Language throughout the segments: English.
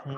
Hmm.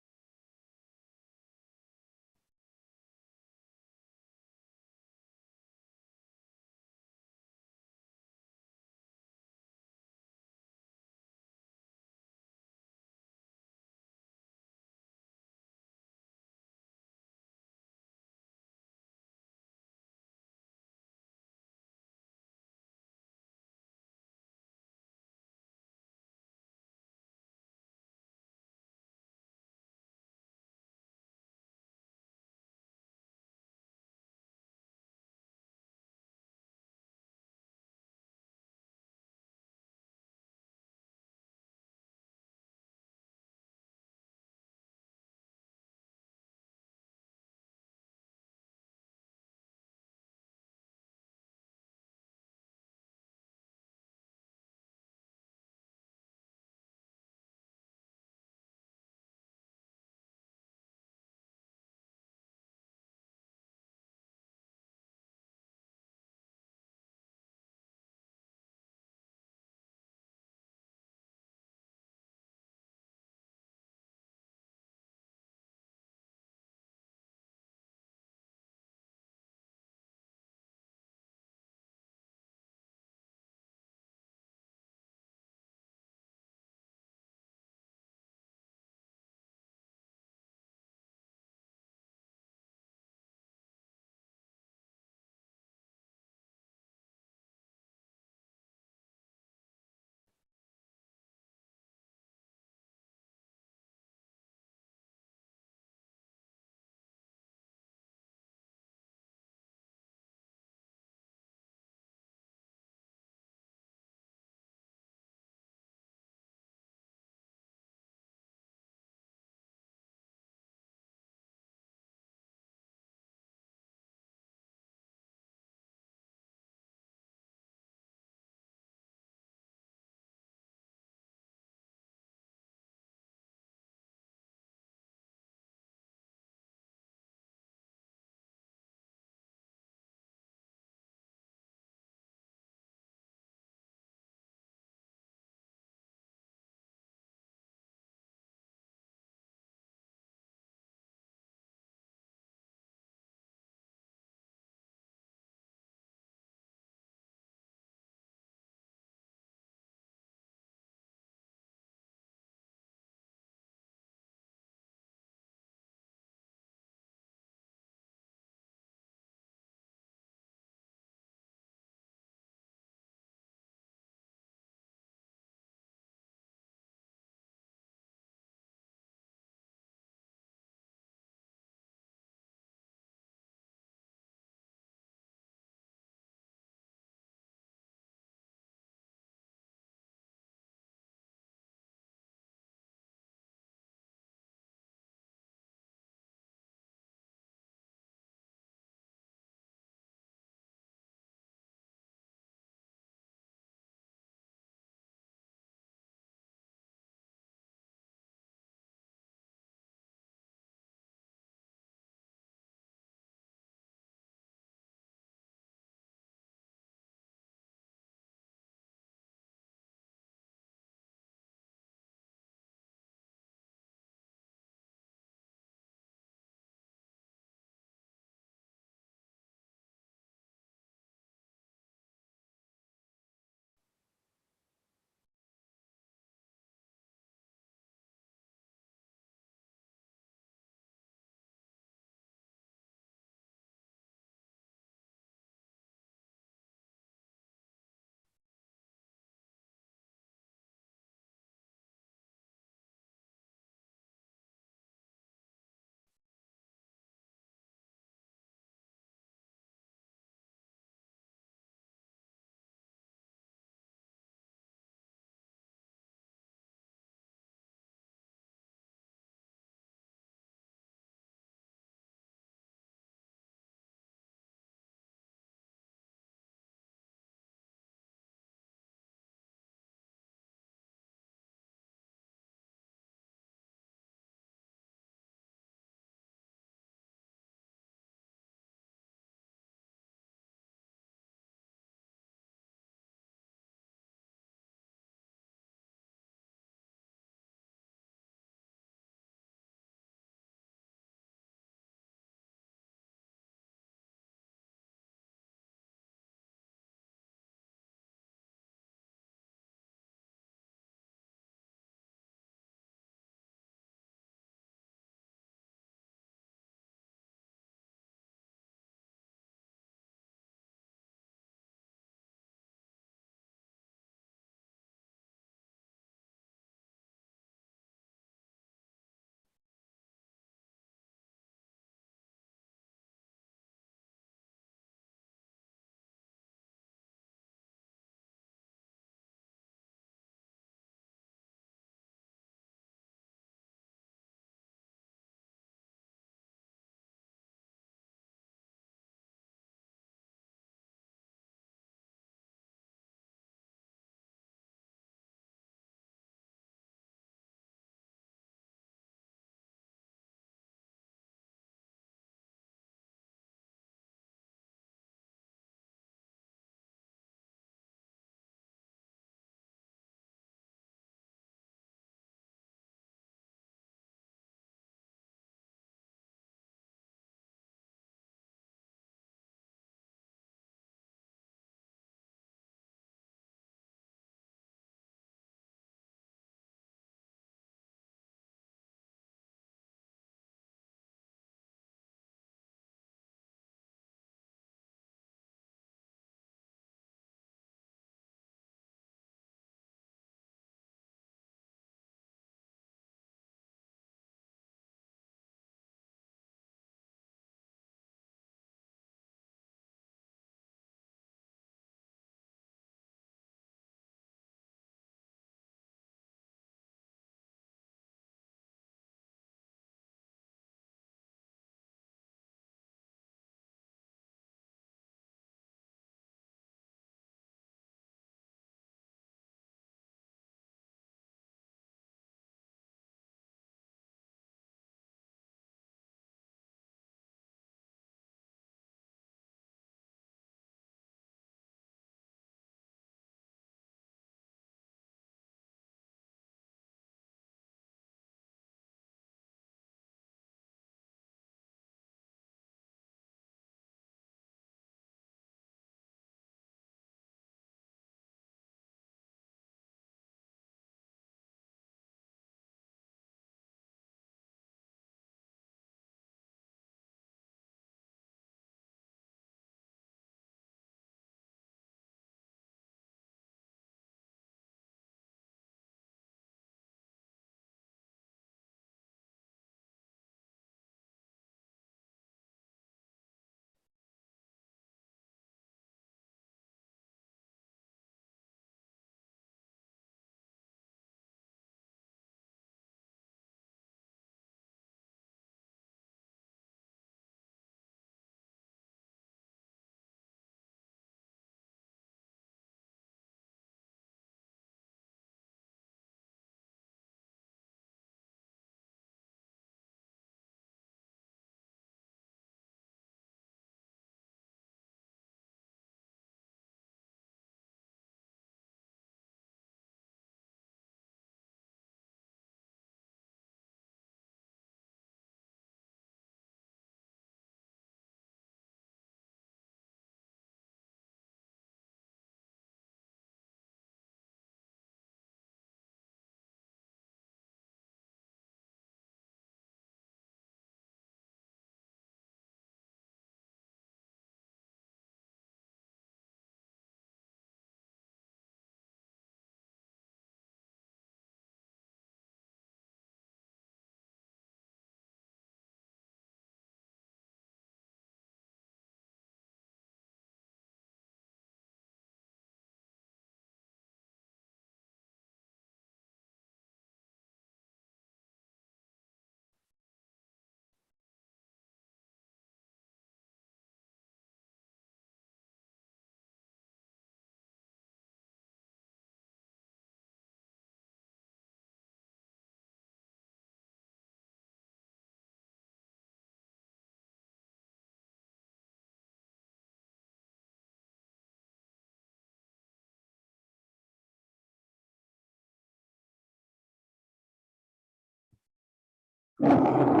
So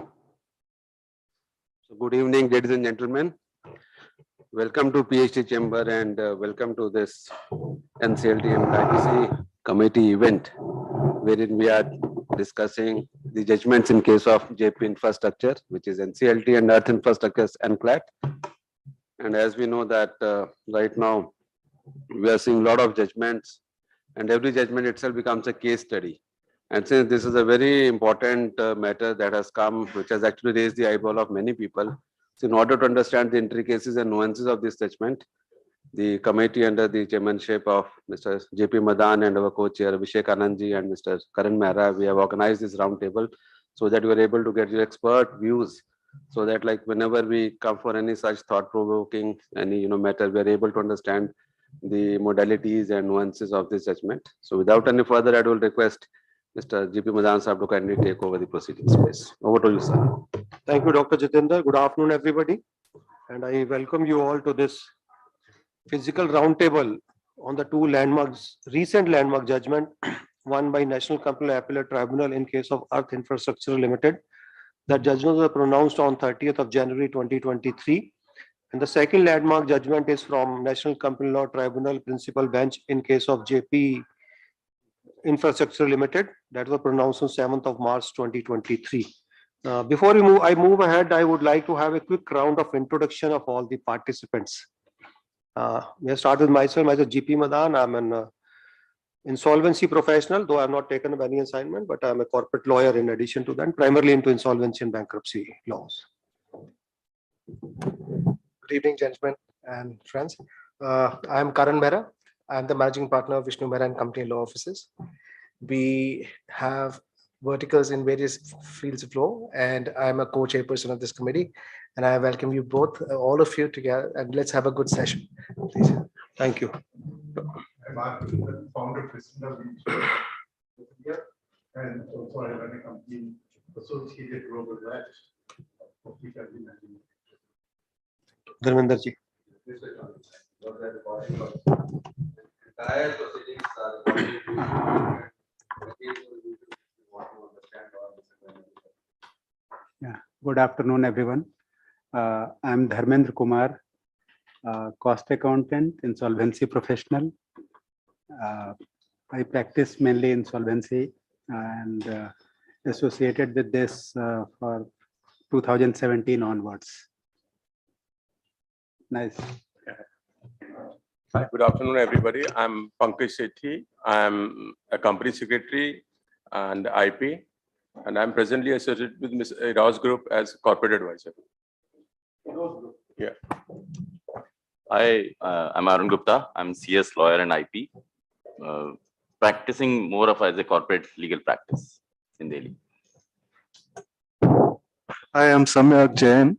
good evening, ladies and gentlemen. Welcome to PhD Chamber and welcome to this NCLT and IBC committee event, wherein we are discussing the judgments in case of Jaypee Infrastructure, which is NCLT and Earth Infrastructure NCLT. And as we know that right now we are seeing a lot of judgments, and every judgment itself becomes a case study. And since this is a very important matter that has come, which has actually raised the eyeball of many people, so in order to understand the intricacies and nuances of this judgment, the committee under the chairmanship of Mr. Jaypee Madan and our co-chair Abhishek Anandji and Mr. Karan Mehra, we have organized this roundtable so that we are able to get your expert views, so that like whenever we come for any such thought-provoking any matter, we are able to understand the modalities and nuances of this judgment. So without any further ado, I will request Mr. Jaypee Madan Sahab to kindly take over the proceedings, please. Over to you, sir. Thank you, Dr. Jitendra. Good afternoon, everybody. And I welcome you all to this physical roundtable on the two recent landmark judgment, one by National Company Appellate Tribunal in case of Earth Infrastructure Limited. That judgment was pronounced on 30th of January 2023. And the second landmark judgment is from National Company Law Tribunal Principal Bench in case of Jaypee Infrastructure Limited, that was pronounced on 7th of March 2023. Before I move ahead, I would like to have a quick round of introduction of all the participants. May I start with myself? Myself, Jaypee Madan. I'm an insolvency professional, though I have not taken up any assignment, but I'm a corporate lawyer in addition to that, primarily into insolvency and bankruptcy laws. Good evening, gentlemen and friends. I'm Karan Mehra. I'm the managing partner of Vishnu Mehra and Company Law Offices. We have verticals in various fields of law, and I'm a co-chairperson of this committee. And I welcome you both, all of you together, and let's have a good session. Please. Thank you. I'm founder president of India, and also I run a company associated global rights of which I've been managing. Dharmender ji. Entire proceedings are Yeah. Good afternoon, everyone. I'm Dharmendra Kumar, cost accountant, insolvency professional. I practice mainly insolvency and associated with this for 2017 onwards. Nice. Hi, good afternoon, everybody. I'm Pankaj Sethi. I'm a company secretary and IP, and I'm presently associated with Ms. Rouse Group as corporate advisor. Yeah. Hi, I'm Arun Gupta. I'm CS lawyer and IP, practicing more of as a corporate legal practice in Delhi. I am Samyak Jain,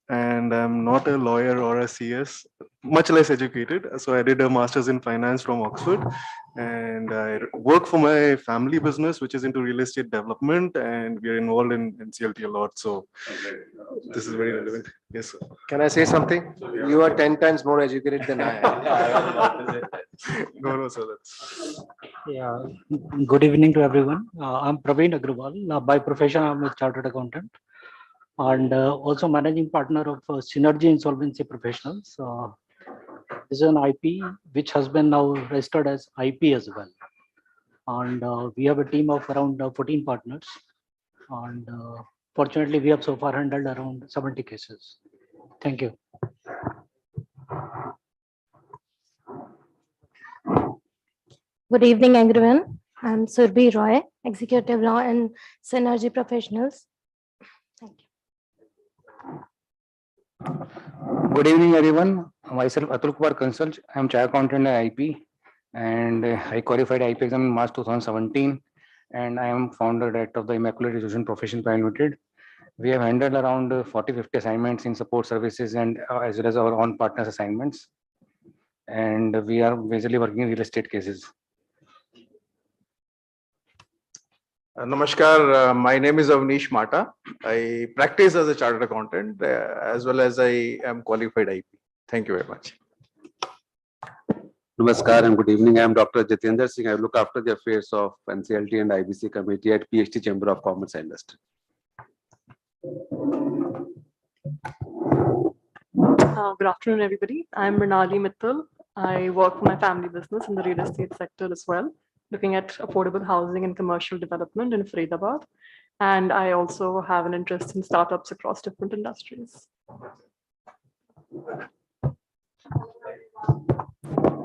and I'm not a lawyer or a CS, much less educated. So I did a master's in finance from Oxford, and I work for my family business, which is into real estate development, and we are involved in NCLT a lot. So this is very relevant. Yes, sir. Can I say something? You are 10 times more educated than I am. No, sir. That's... Yeah. Good evening to everyone. I'm Praveen Agrawal. By profession, I'm a chartered accountant and also managing partner of Synergy Insolvency Professionals. This is an IP which has been now registered as IP as well. And we have a team of around 14 partners. And fortunately, we have so far handled around 70 cases. Thank you. Good evening, everyone. I'm Surbhi Roy, Executive Law and Synergy Professionals. Thank you. Good evening, everyone. Myself, Atul Kumar Consult. I'm Chartered Accountant at IP, and I qualified IP exam in March 2017. And I am founder director of the Immaculate Resolution Profession Private Limited. We have handled around 40-50 assignments in support services and as well as our own partners assignments. And we are basically working in real estate cases. Namaskar, my name is Avnish Mata. I practice as a chartered accountant as well as I am qualified IP. Thank you very much. Namaskar and good evening. I am Dr. Jitendra Singh. I look after the affairs of NCLT and IBC committee at PhD Chamber of Commerce and Industry. Good afternoon, everybody. I'm Mrinali Mittal. I work for my family business in the real estate sector as well, looking at affordable housing and commercial development in Faridabad. And I also have an interest in startups across different industries.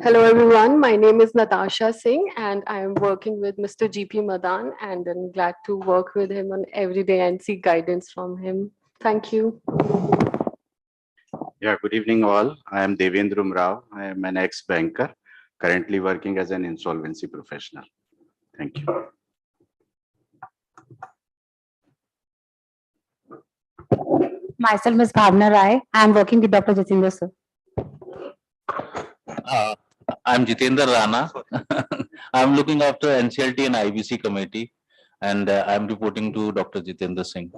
Hello, everyone. My name is Natasha Singh, and I am working with Mr. Jaypee Madan, and I'm glad to work with him on every day and seek guidance from him. Thank you. Yeah, good evening all. I am Devendrum Rao. I am an ex-banker, currently working as an insolvency professional. Thank you. Myself, Ms. Bhavna Rai. I am working with Dr. Jitendra sir. I'm Jitendra Rana. I'm looking after NCLT and IBC committee, and I'm reporting to Dr. Jitendra Singh.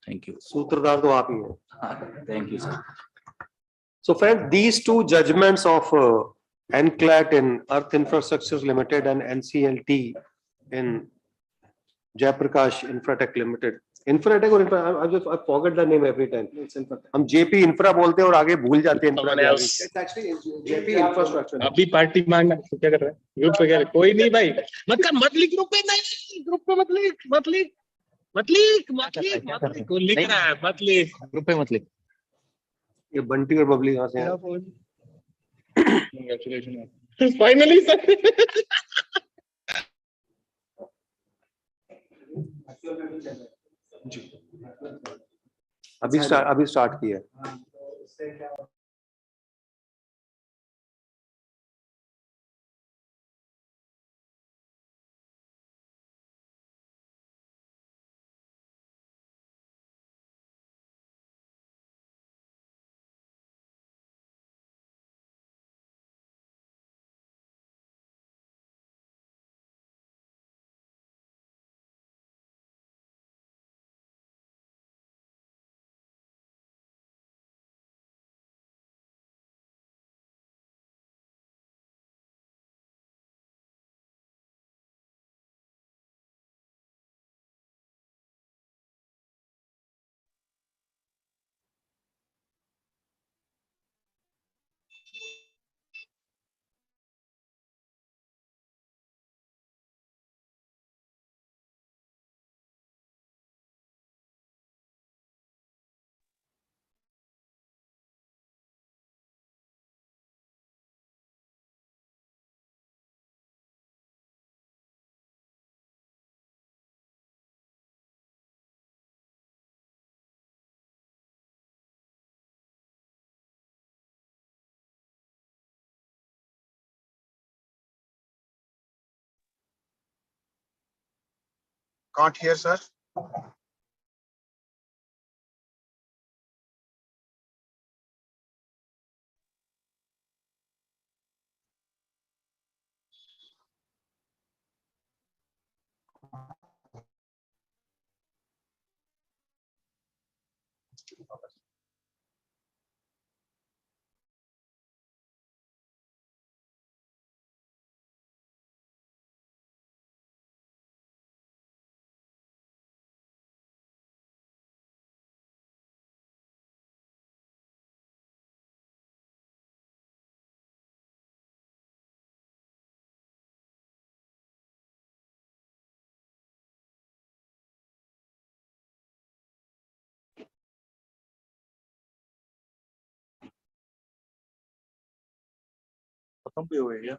Thank you. सूत्रधार तो आप ही हैं. Thank you, sir. So friends, these two judgments of NCLT in Earth Infrastructure Limited and NCLT in Jayaprakash Infratech Limited. Infratech or I forget the name every time. हम JP Infra बोलते हैं और आगे भूल जाते हैं. It's actually JP Infrastructure. अभी party मांगना क्या कर रहा है? ग्रुप पे क्या? कोई नहीं भाई. मत लिख ग्रुप पे नहीं. ग्रुप पे मत लिख. कोई लिख रहा है मत लिख. ग्रुप पे मत लिख. ये बंटी और बबली कहाँ से हैं? Congratulations. Finally sir. अभी स्टार्ट किया. Can't hear, sir. खत्म भी हो गया.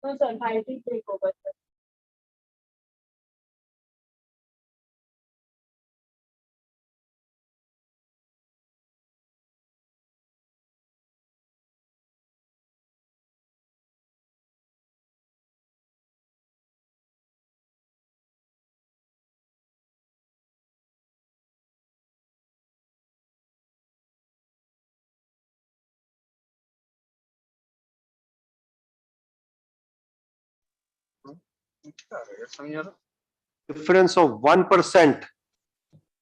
No, sir, I take over. Difference of 1%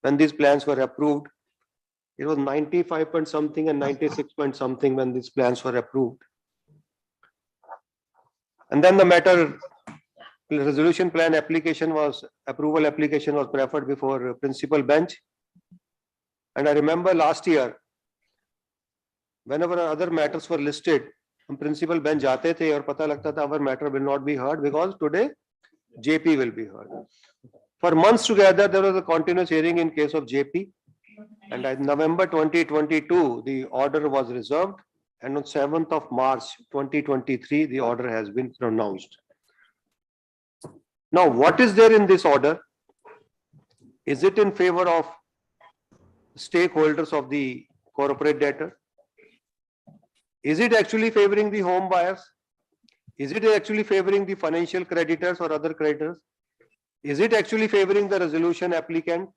when these plans were approved. It was 95 point something and 96 point something when these plans were approved. And then the matter resolution plan approval application was preferred before principal bench. And I remember last year, whenever other matters were listed, हम principal bench जाते थे और पता लगता था our matter will not be heard because today Jaypee will be heard. For months together, there was a continuous hearing in case of Jaypee. And in November 2022, the order was reserved. And on 7th of March 2023, the order has been pronounced. Now, what is there in this order? Is it in favor of stakeholders of the corporate debtor? Is it actually favoring the home buyers? Is it actually favoring the financial creditors or other creditors? Is it actually favoring the resolution applicant,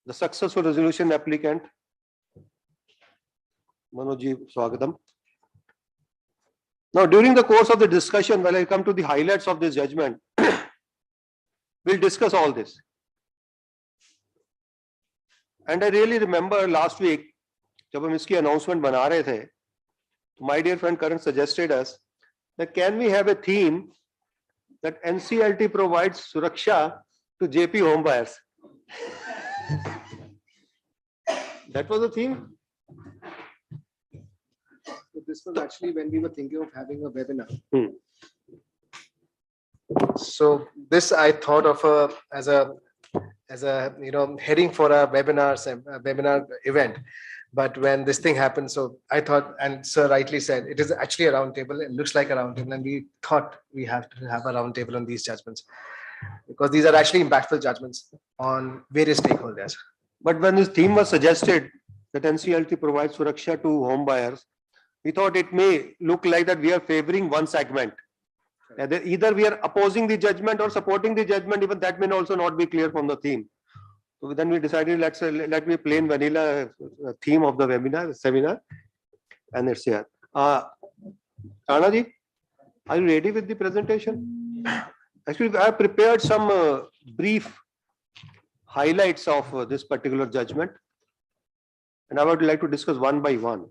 the successful resolution applicant? Manoj, Swagatam. Now, during the course of the discussion, when I come to the highlights of this judgment, we'll discuss all this. And I really remember last week, जब हम इसकी announcement बना रहे थे, my dear friend Karan suggested us that can we have a theme that NCLT provides suraksha to Jaypee home buyers. That was the theme. This was actually when we were thinking of having a webinar. So this I thought of as a heading for a webinar event. But when this thing happened, so I thought, and Sir rightly said, it is actually a round table. It looks like a round table, and we thought we have to have a round table on these judgments because these are actually impactful judgments on various stakeholders. But when this theme was suggested that NCLT provides suraksha to home buyers, we thought it may look like that we are favoring one segment. Either we are opposing the judgment or supporting the judgment. Even that may also not be clear from the theme. So then we decided let me plain vanilla theme of the seminar, and it's here. Rana ji, are you ready with the presentation? Actually, I have prepared some brief highlights of this particular judgment, and I would like to discuss one by one.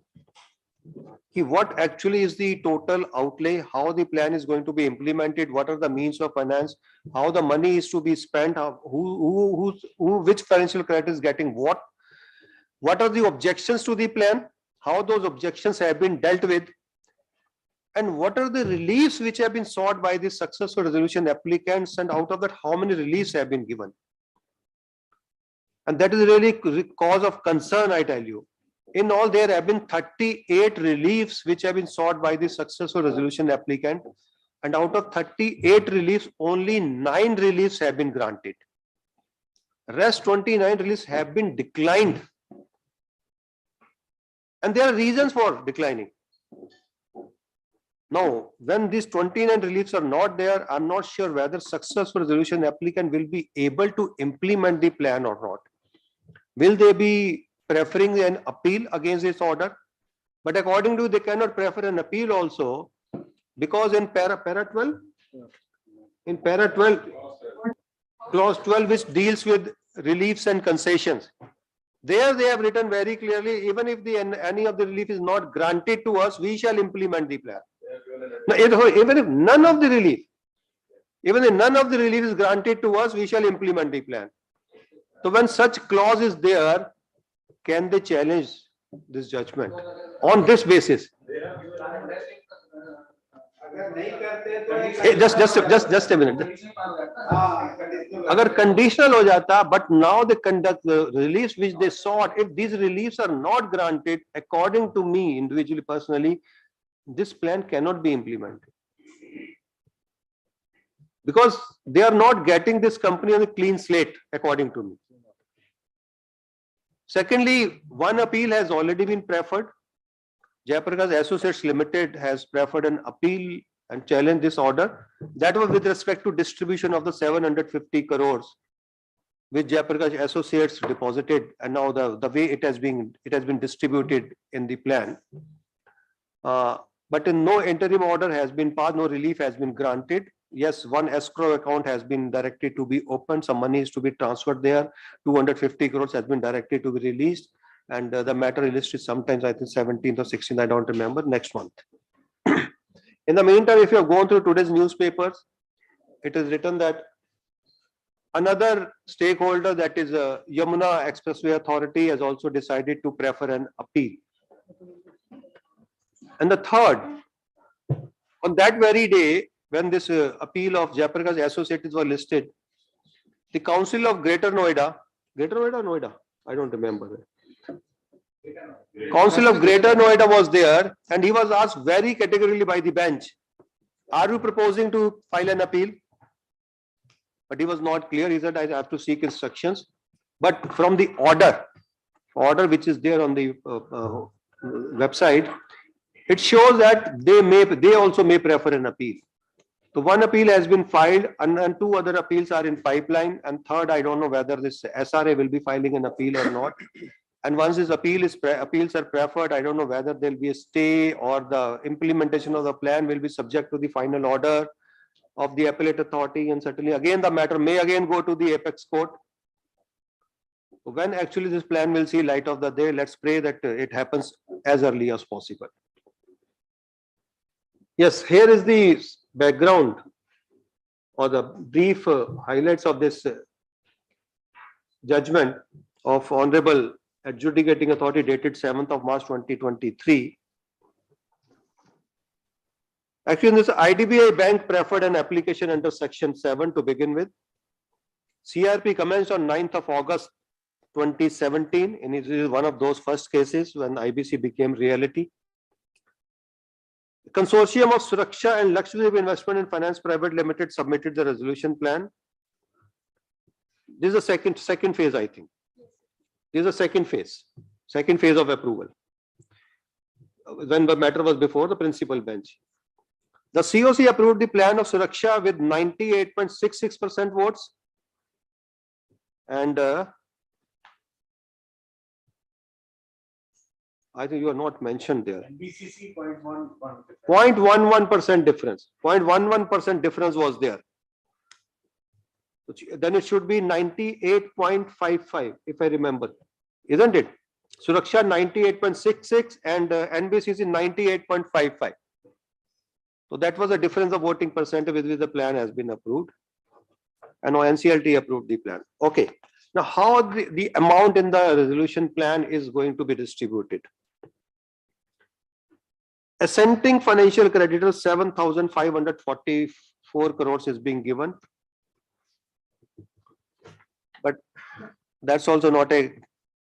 What actually is the total outlay, how the plan is going to be implemented, what are the means of finance, how the money is to be spent, which financial credit is getting what are the objections to the plan, how those objections have been dealt with, and what are the reliefs which have been sought by the successful resolution applicants, and out of that, how many reliefs have been given. And that is really cause of concern, I tell you. In all, there have been 38 reliefs which have been sought by the successful resolution applicant, and out of 38 reliefs, only 9 reliefs have been granted. Rest 29 reliefs have been declined. And there are reasons for declining. Now, when these 29 reliefs are not there, I'm not sure whether successful resolution applicant will be able to implement the plan or not. Will they be preferring an appeal against this order? But according to, they cannot prefer an appeal also, because in para 12, in para 12, clause 12, which deals with reliefs and concessions, there they have written very clearly, even if any of the relief is not granted to us, we shall implement the plan. Now, even if none of the relief is granted to us, we shall implement the plan. So when such clause is there, can they challenge this judgment on this basis? Just a minute. Agar conditional ho jata, but now they conduct the reliefs which they sought. If these reliefs are not granted, according to me individually, personally, this plan cannot be implemented, because they are not getting this company on a clean slate, according to me. Secondly, one appeal has already been preferred. Jayprakash Associates Limited has preferred an appeal and challenged this order. That was with respect to distribution of the 750 crores, which Jayprakash Associates deposited, and now the way it has been distributed in the plan. But no interim order has been passed, no relief has been granted. Yes, one escrow account has been directed to be opened. Some money is to be transferred there. 250 crores has been directed to be released. And the matter released is sometimes, I think 17th or 16th, I don't remember, next month. In the meantime, if you have gone through today's newspapers, it is written that another stakeholder, that is Yamuna Expressway Authority, has also decided to prefer an appeal. And the third, on that very day, when this appeal of Jayaprakash Associates were listed, the Council of Greater Noida, Noida, I don't remember. Council of Greater Noida was there, and he was asked very categorically by the bench, are you proposing to file an appeal? But he was not clear. He said, I have to seek instructions. But from the order which is there on the website, it shows that they also may prefer an appeal. So one appeal has been filed, and two other appeals are in pipeline. And third, I don't know whether this SRA will be filing an appeal or not. And once this appeals are preferred, I don't know whether there will be a stay or the implementation of the plan will be subject to the final order of the appellate authority. And certainly again, the matter may again go to the apex court. When actually this plan will see light of the day, let's pray that it happens as early as possible. Yes, here is the background or the brief highlights of this judgment of Honorable Adjudicating Authority dated 7th of March 2023. Actually, in this IDBI Bank preferred an application under Section 7 to begin with. CRP commenced on 9th of August 2017, and it is one of those first cases when IBC became reality. The Consortium of Suraksha and Lakshadweep Investment and Finance Private Limited submitted the resolution plan. This is the second phase, I think. This is the second phase of approval, when the matter was before the principal bench. The COC approved the plan of Suraksha with 98.66% votes, and I think you are not mentioned there. BCC 0.11. 0.11% difference. 0.11% difference was there. Then it should be 98.55, if I remember, isn't it? Suraksha 98.66 and NBCC 98.55. So that was a difference of voting percentage with which the plan has been approved. And now NCLT approved the plan. Okay. Now how the amount in the resolution plan is going to be distributed? Assenting financial creditors 7,544 crores is being given. But that's also not a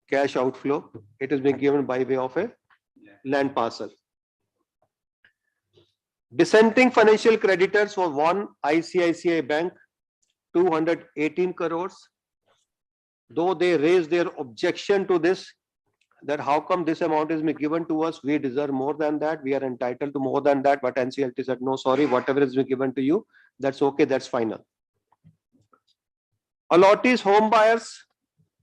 cash outflow. It is being given by way of a land parcel. Dissenting financial creditors for one ICICI Bank, 218 crores. Though they raised their objection to this, that how come this amount is being given to us? We deserve more than that. We are entitled to more than that. But NCLT said, no, sorry, whatever is being given to you, that's okay, that's final. Allottees home buyers,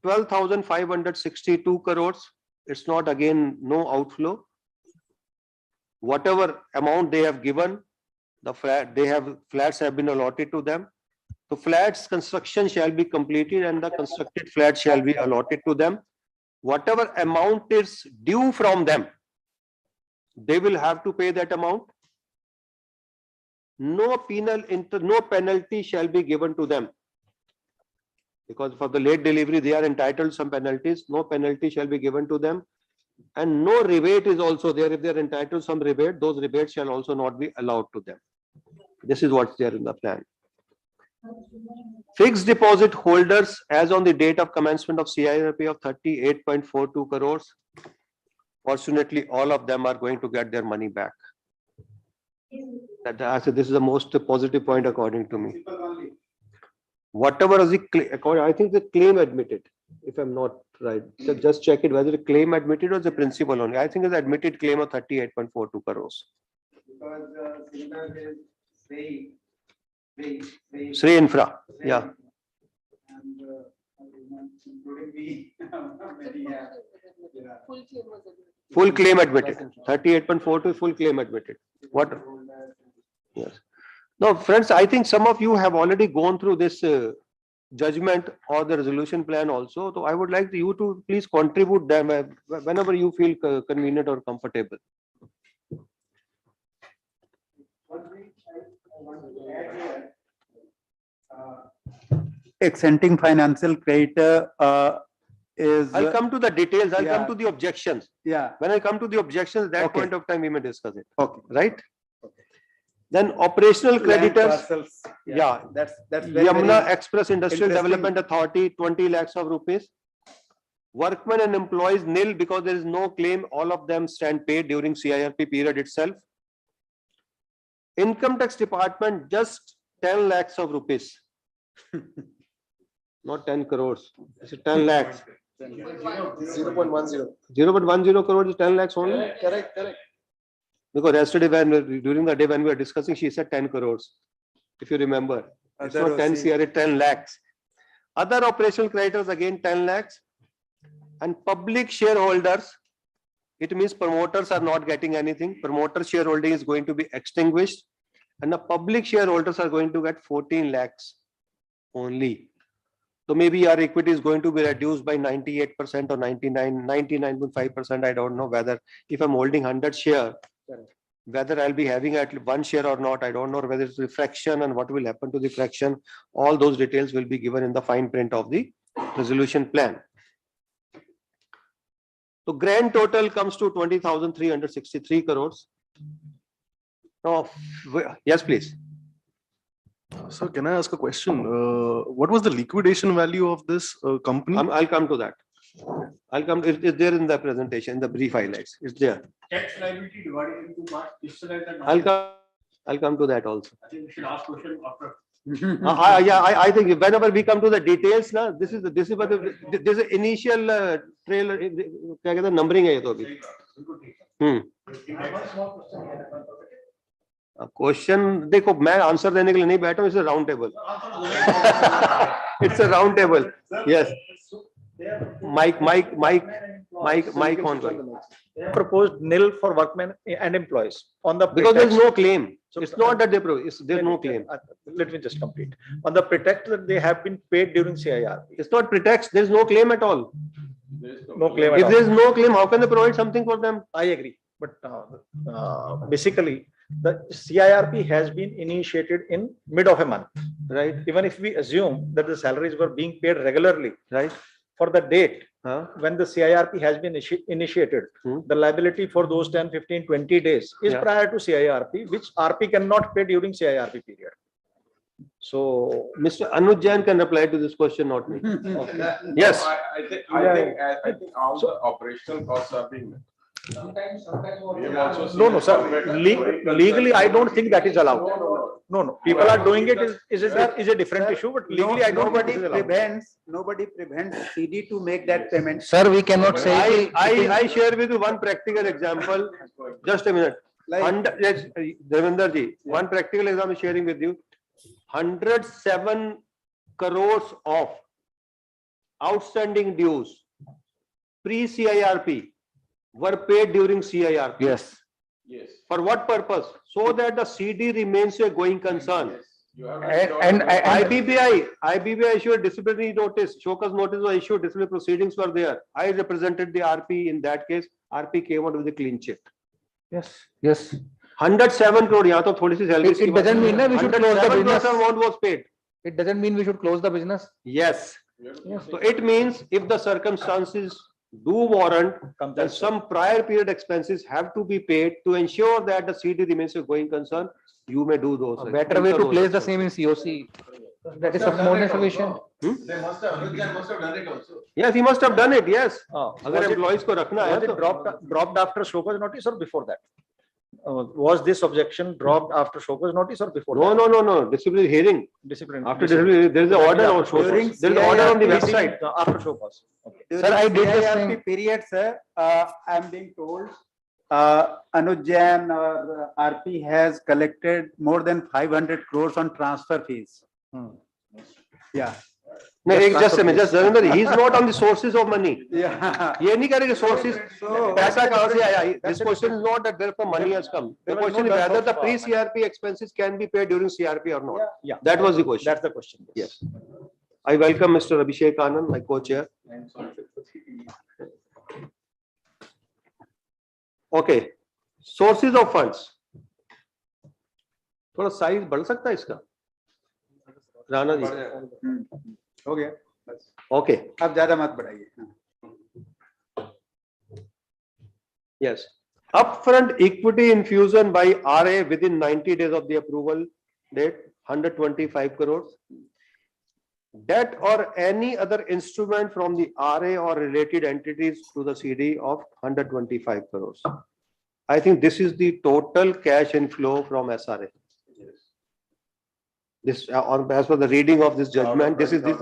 12,562 crores. It's not again no outflow. Whatever amount they have given, flats have been allotted to them. The flats construction shall be completed and the constructed flats shall be allotted to them. Whatever amount is due from them, they will have to pay that amount. No penalty shall be given to them. Because for the late delivery, they are entitled to some penalties. No penalty shall be given to them. And no rebate is also there. If they are entitled to some rebate, those rebates shall also not be allowed to them. This is what's there in the plan. Fixed deposit holders as on the date of commencement of CIRP of 38.42 crores. Fortunately, all of them are going to get their money back. This is the most positive point according to me. Whatever is the I think the claim admitted, if I'm not right. So just check it whether the claim admitted or the principal only. I think it's admitted claim of 38.42 crores. Because similar is Sri Infra, yeah. And including me, Full claim admitted. 38.42 full claim admitted. What? Yes. Now, friends, I think some of you have already gone through this judgment or the resolution plan also. So I would like you to please contribute them whenever you feel convenient or comfortable. One thing I want to add here, Extending financial creditor is. I'll come to the details. I'll come Yeah. to the objections. Yeah. When I come to the objections, that Okay. point of time we may discuss it. Okay. Right? Then operational Land creditors. parcels. Yeah. That's very, Yamuna very Express Industrial interesting. Development Authority, 20 lakhs of rupees. Workmen and employees nil because there is no claim. All of them stand paid during CIRP period itself. Income tax department just 10 lakhs of rupees. Not 10 crores. It's 10 lakhs. 0.10. 0.10 crores is 10 lakhs only. Correct. Because yesterday during the day when we were discussing, she said 10 crores. If you remember, it's Other not 10 OC. CRA, 10 lakhs. Other operational creditors again 10 lakhs. And public shareholders, it means promoters are not getting anything. Promoter shareholding is going to be extinguished. And the public shareholders are going to get 14 lakhs only. So maybe our equity is going to be reduced by 98% or 99.5%. I don't know whether if I'm holding 100 share, whether I'll be having at least one share or not. I don't know whether it's a fraction and what will happen to the fraction. All those details will be given in the fine print of the resolution plan. So grand total comes to 20,363 crores. Now, yes, please. So can I ask a question? What was the liquidation value of this company? I'll come to that. I'll come. It's there in the presentation, the brief highlights. It's there. Tax liability divided into parts. I'll come to that also. I think we should ask question after. I think whenever we come to the details, na, this is what this is initial trailer. क्या कहते हैं numbering है ये तो अभी. Question देखो मैं answer देने के लिए नहीं बैठा हूँ. It's a round table. It's a round table. Yes. Mic on. They proposed nil for workmen and employees on the Because there is pretext- no claim. So, It's not that they there's no claim. Let me just complete. On the pretext that they have been paid during CIRP. It's not pretext. There is no claim at all. No claim at If all. there is no claim, how can they provide something for them? I agree, but basically, the CIRP has been initiated in mid of a month, right? Even if we assume that the salaries were being paid regularly, right? For the date when the CIRP has been initiated, the liability for those 10, 15, 20 days is Yeah. prior to CIRP, which RP cannot pay during CIRP period. So, Mr. Anuj Jain can reply to this question, not me. Yes. I think all the operational costs are being met. no, sir. Legally, I don't think that is allowed. No. People are doing it is a different issue, but legally, I don't think it is allowed. Nobody prevents CD to make that payment. Sir, we cannot say. I share with you one practical example. Just a minute. Yes, Devinder ji, one practical example I'm sharing with you. 107 crores of outstanding dues pre-CIRP were paid during CIRP. Yes. Yes. For what purpose? So that the CD remains a going concern. And IBBI issued disciplinary notice. Showcase notice was issued. Disciplinary proceedings were there. I represented the RP in that case. RP came out with a clean chit. Yes. 107 crore. यहाँ तो थोड़ी सी salary It doesn't mean that we should close the 107 business. crore amount was paid. It doesn't mean we should close the business. Yes. So it means if the circumstances do warrant, then some prior period expenses have to be paid to ensure that the CD remains a going concern. You may do those. A better way to place the same in COC. That is more than sufficient. They must have done it also. Yes, he must have done it. Yes. Was it- employees को रखना है Was it dropped after showcase notice or before that? Was this objection dropped after showcase notice or before? No. Disciplinary hearing. Discipline. After disciplinary, there is an order on During showcase. There is an order on the CIRP website. After showcase. Okay. Sir, I did the CIRP same. period, sir, I'm being told, Anuj Jain or RP has collected more than 500 crores on transfer fees. Yeah. No, just a minute, just Ravinder, he is not on the sources of money. Yeah. ये नहीं करेंगे sources. So- पैसा कहाँ से आया? That's This question is not that where the money has come. The There was question no is dearth whether of, the pre-CRP expenses can be paid during CRP or not. Yeah. That was the question. That's the question. Yes. I welcome Mr. Abhishek Anand, my co-chair. Okay. Sources of funds. थोड़ा size बढ़ सकता है इसका? राणा जी हो गया बस। Okay अब ज्यादा मत बढ़ाइए। Yes. Upfront equity infusion by RA within 90 days of the approval date, 125 crores. Debt or any other instrument from the RA or related entities to the CD of 125 crores. I think this is the total cash inflow from SRA. This, as per the reading of this judgment, this is this.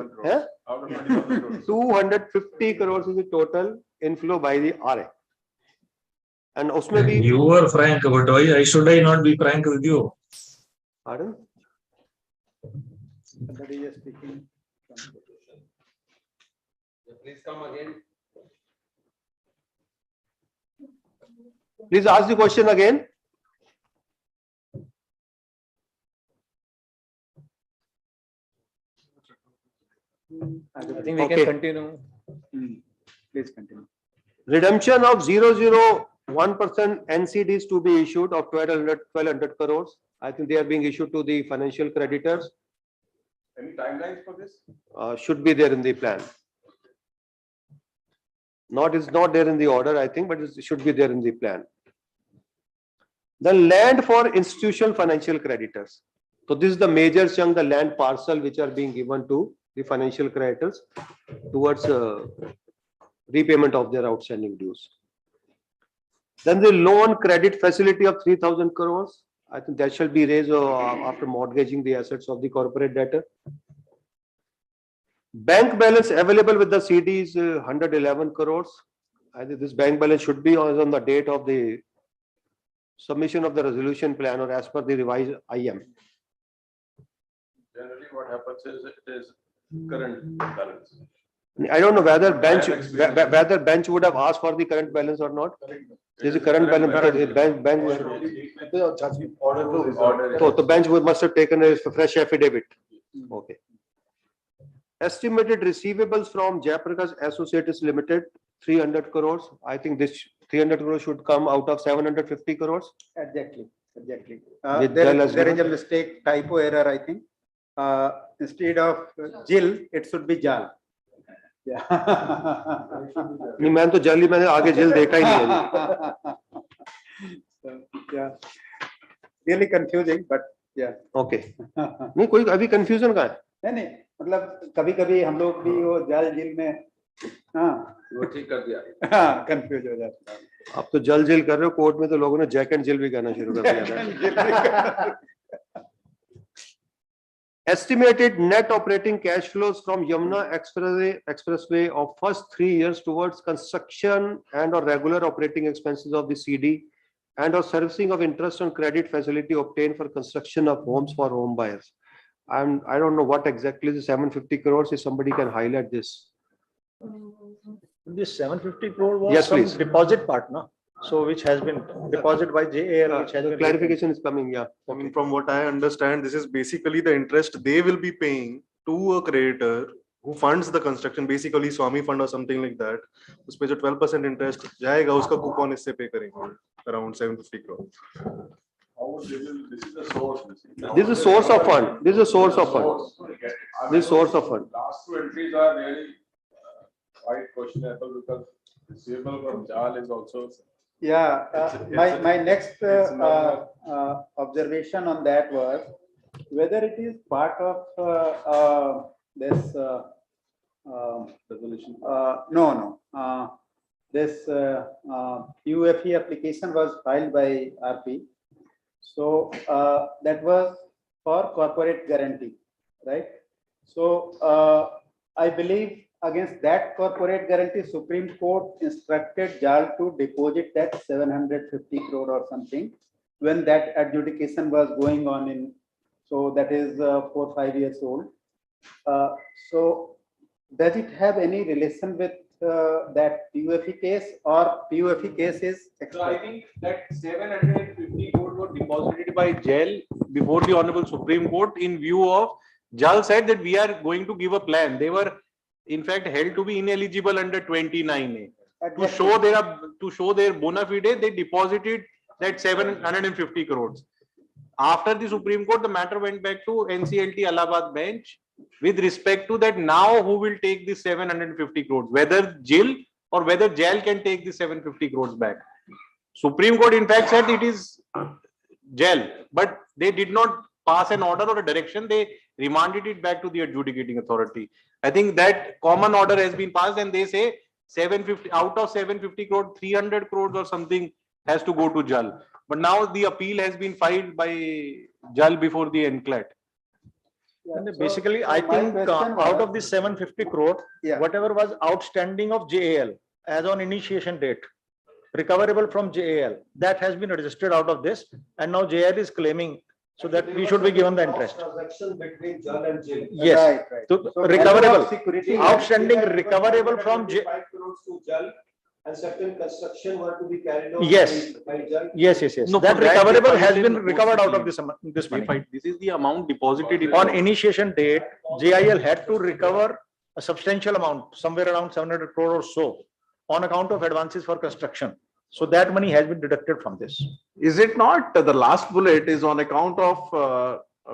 250 crores is the total inflow by the RA. And usme bhi, You were frank, but why should I not be frank with you? Pardon? Somebody is speaking. Please come again. Please ask the question again. I think we can continue. Please continue. Redemption of 001% NCDs to be issued of 1200 crores. I think they are being issued to the financial creditors. Any timelines for this? Should be there in the plan. It's not there in the order, I think, but it should be there in the plan. The land for institutional financial creditors. So this is the major chunk, the land parcel which are being given to the financial creditors towards repayment of their outstanding dues. Then the loan credit facility of 3,000 crores. I think that shall be raised after mortgaging the assets of the corporate debtor. Bank balance available with the CD is 111 crores. I think this bank balance should be on the date of the submission of the resolution plan or as per the revised IM. Generally, what happens is it is current balance. I don't know whether bench would have asked for the current balance or not. There is a current balance because the bank so the bench must have taken a fresh affidavit. Okay. Estimated receivables from Jaypee Associates Limited 300 crores. I think this 300 crores should come out of 750 crores. Exactly. There is a mistake, typo error, I think. Instead of Jil, it should be Jal. Yeah. नहीं मैं तो जल्दी मैंने आगे jail देखा ही नहीं है Yeah. Really confusing, but yeah. Okay. नहीं कोई अभी confusion कहाँ है? नहीं मतलब कभी-कभी हम लोग भी वो जाल जेल में वो ठीक कर दिया। कंफ्यूज हो जाता है। अब तो जल जेल कर रहे हो, कोर्ट में तो लोगों ने जैक एंड जिल भी कहना शुरू कर दिया है। Estimated net operating cash flows from Yamuna Expressway of first 3 years towards construction and or regular operating expenses of the CD and or servicing of interest on credit facility obtained for construction of homes for home buyers. I don't know what exactly the 750 crores, if somebody can highlight this. This 750 crore was Yes, some please. deposit part, no? So which has been deposited by JAL, which has The been clarification is coming, yeah. I mean, from what I understand, this is basically the interest they will be paying to a creditor who funds the construction, basically Swami fund or something like that. उसपे जो 12% interest जाएगा, उसका coupon इससे pay करेंगे, around 750 crore. This is the source. This is a source of fund. This is a source of fund. This is source of fund. Last two entries are really quite questionable because receivable from JAL is also. Yeah, my next observation on that was whether it is part of this resolution. No. This UFE application was filed by RP. So that was for corporate guarantee, right? So I believe against that corporate guarantee, Supreme Court instructed JAL to deposit that 750 crore or something when that adjudication was going on in, so that is 4 or 5 years old. So does it have any relation with that PUFE case, or PUFE case is? So I think that 750 crore were deposited by JAL before the Honorable Supreme Court in view of JAL said that we are going to give a plan. They were in fact held to be ineligible under 29A. To show their bona fide, they deposited that 750 crores. After the Supreme Court, the matter went back to NCLT Allahabad bench with respect to that now who will take the 750 crores, whether JIL or whether JAL can take the 750 crores back. Supreme Court in fact said it is JAL, but they did not pass an order or a direction. They remanded it back to the adjudicating authority. I think that common order has been passed and they say 750 out of 750 crores, 300 crores or something has to go to JAL. But now the appeal has been filed by JAL before the NCLT. Basically, I think out of the 750 crore, whatever was outstanding of JAL as on initiation date, recoverable from JAL, that has been registered out of this, and now JAL is claiming so that we should be given the interest. Transaction between JAL and JIL. Yes, Right. so So recoverable, security outstanding recoverable from 5 crores to JAL and certain construction were to be carried out Yes. by JAL. Yes. No, That for that recoverable they has filed been in recovered out of post-scheme. this money. This is the amount deposited On initiation date, JIL had to recover a substantial amount, somewhere around 700 crore or so, on account of advances for construction. So that money has been deducted from this. Is it not the last bullet is on account of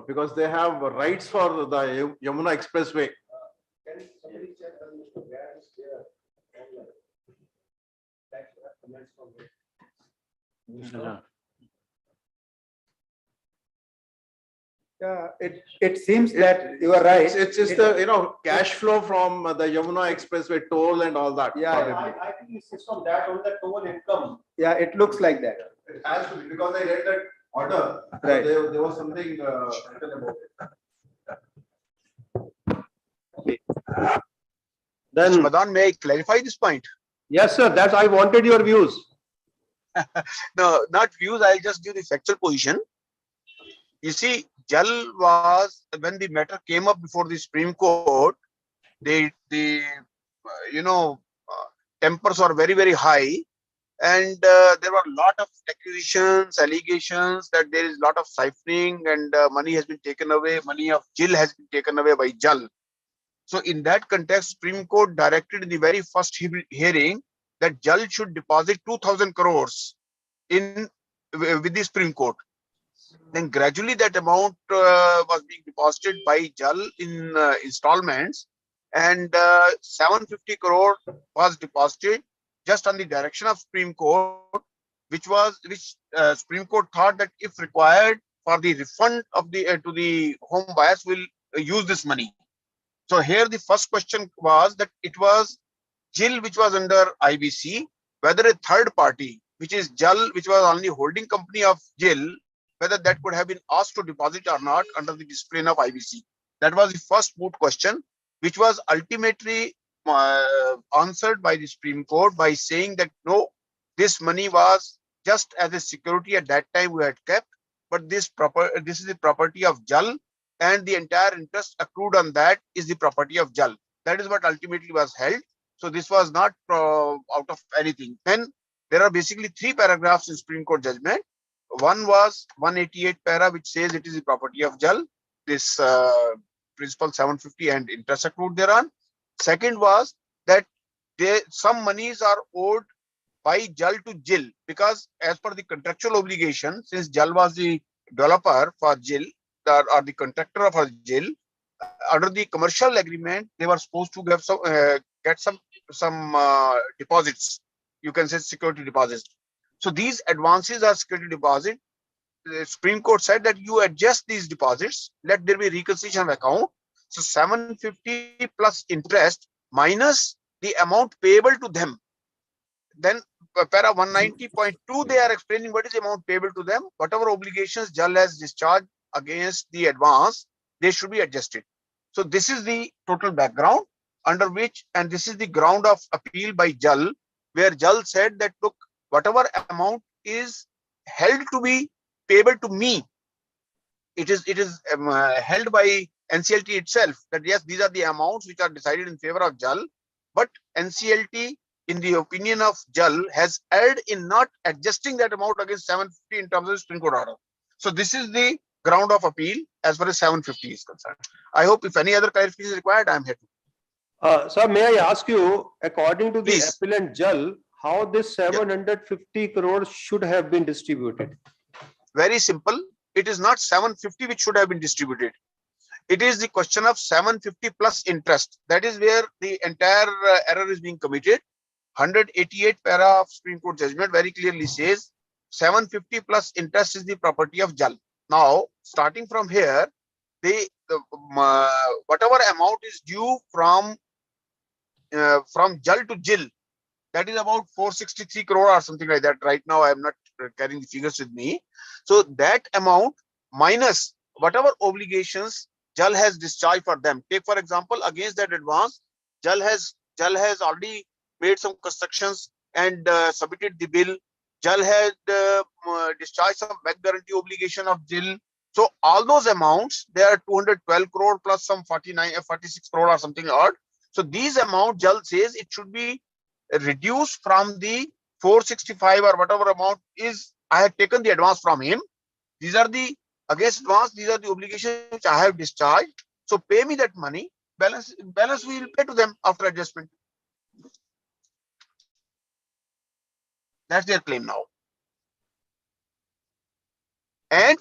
because they have rights for the Yamuna Expressway? Can somebody check on Mr. Gad is there online? Thanks for that comments from him. Yeah, it seems that you are right. It's just the cash flow from the Yamuna Expressway toll and all that. Yeah, I think it's just on that, on the total income. Yeah, it looks like that. It has to be because I read that order. Right. There was something written about it. Then Madan, may I clarify this point? yes, sir. That's I wanted your views. No, not views. I'll just give the factual position. You see, JAL was when the matter came up before the Supreme Court. The tempers were very, very high, and there were a lot of accusations, allegations that there is a lot of siphoning and money has been taken away. Money of JIL has been taken away by JAL. So in that context, Supreme Court directed in the very first hearing that JAL should deposit 2,000 crores with the Supreme Court. Then gradually that amount was being deposited by JAL in installments, and 750 crore was deposited just on the direction of Supreme Court, which Supreme Court thought that if required for the refund of the to the home buyers will use this money. So here the first question was that it was JIL which was under IBC, whether a third party, which is JAL, which was only holding company of JIL, whether that could have been asked to deposit or not under the discipline of IBC. That was the first moot question, which was ultimately answered by the Supreme Court by saying that no, this money was just as a security at that time we had kept, but this is the property of JAL, and the entire interest accrued on that is the property of JAL. That is what ultimately was held. So this was not out of anything. Then there are basically 3 paragraphs in Supreme Court judgment. One was 188 para, which says it is the property of JAL, this principal 750 and interest accrued thereon. Second was that some monies are owed by JAL to JIL, because as per the contractual obligation, since JAL was the developer for JIL or the contractor for JIL, under the commercial agreement, they were supposed to get some deposits. You can say security deposits. So these advances are security deposit. The Supreme Court said that you adjust these deposits, let there be reconciliation of account. So 750 plus interest minus the amount payable to them. Then para 190.2, they are explaining what is the amount payable to them. Whatever obligations JAL has discharged against the advance, they should be adjusted. So this is the total background under which, and this is the ground of appeal by JAL, where JAL said that look, whatever amount is held to be payable to me, it is held by NCLT itself, that yes, these are the amounts which are decided in favor of JAL, but NCLT, in the opinion of JAL, has erred in not adjusting that amount against 750 in terms of the Supreme Court order. So this is the ground of appeal as far as 750 is concerned. I hope if any other clarification is required, I am here to. Sir, may I ask you, according to the appellant JAL, how this 750 crores should have been distributed? Very simple. it is not 750 which should have been distributed. It is the question of 750 plus interest. That is where the entire error is being committed. 188 para of Supreme Court judgment very clearly says 750 plus interest is the property of JAL. Now, starting from here, whatever amount is due from JAL to JIL, that is about 463 crore or something like that. Right now, I am not carrying the figures with me. So that amount minus whatever obligations JAL has discharged for them. Take for example, against that advance, JAL has already made some constructions and submitted the bill. JAL had discharged some bank guarantee obligation of JIL. So all those amounts, they are 212 crore plus some 46 crore or something odd. So these amounts, JAL says it should be reduced from the 465 or whatever amount is. I had taken the advance from him. These are the against advance. These are the obligations which I have discharged. So pay me that money. Balance we will pay to them after adjustment. That's their claim now. And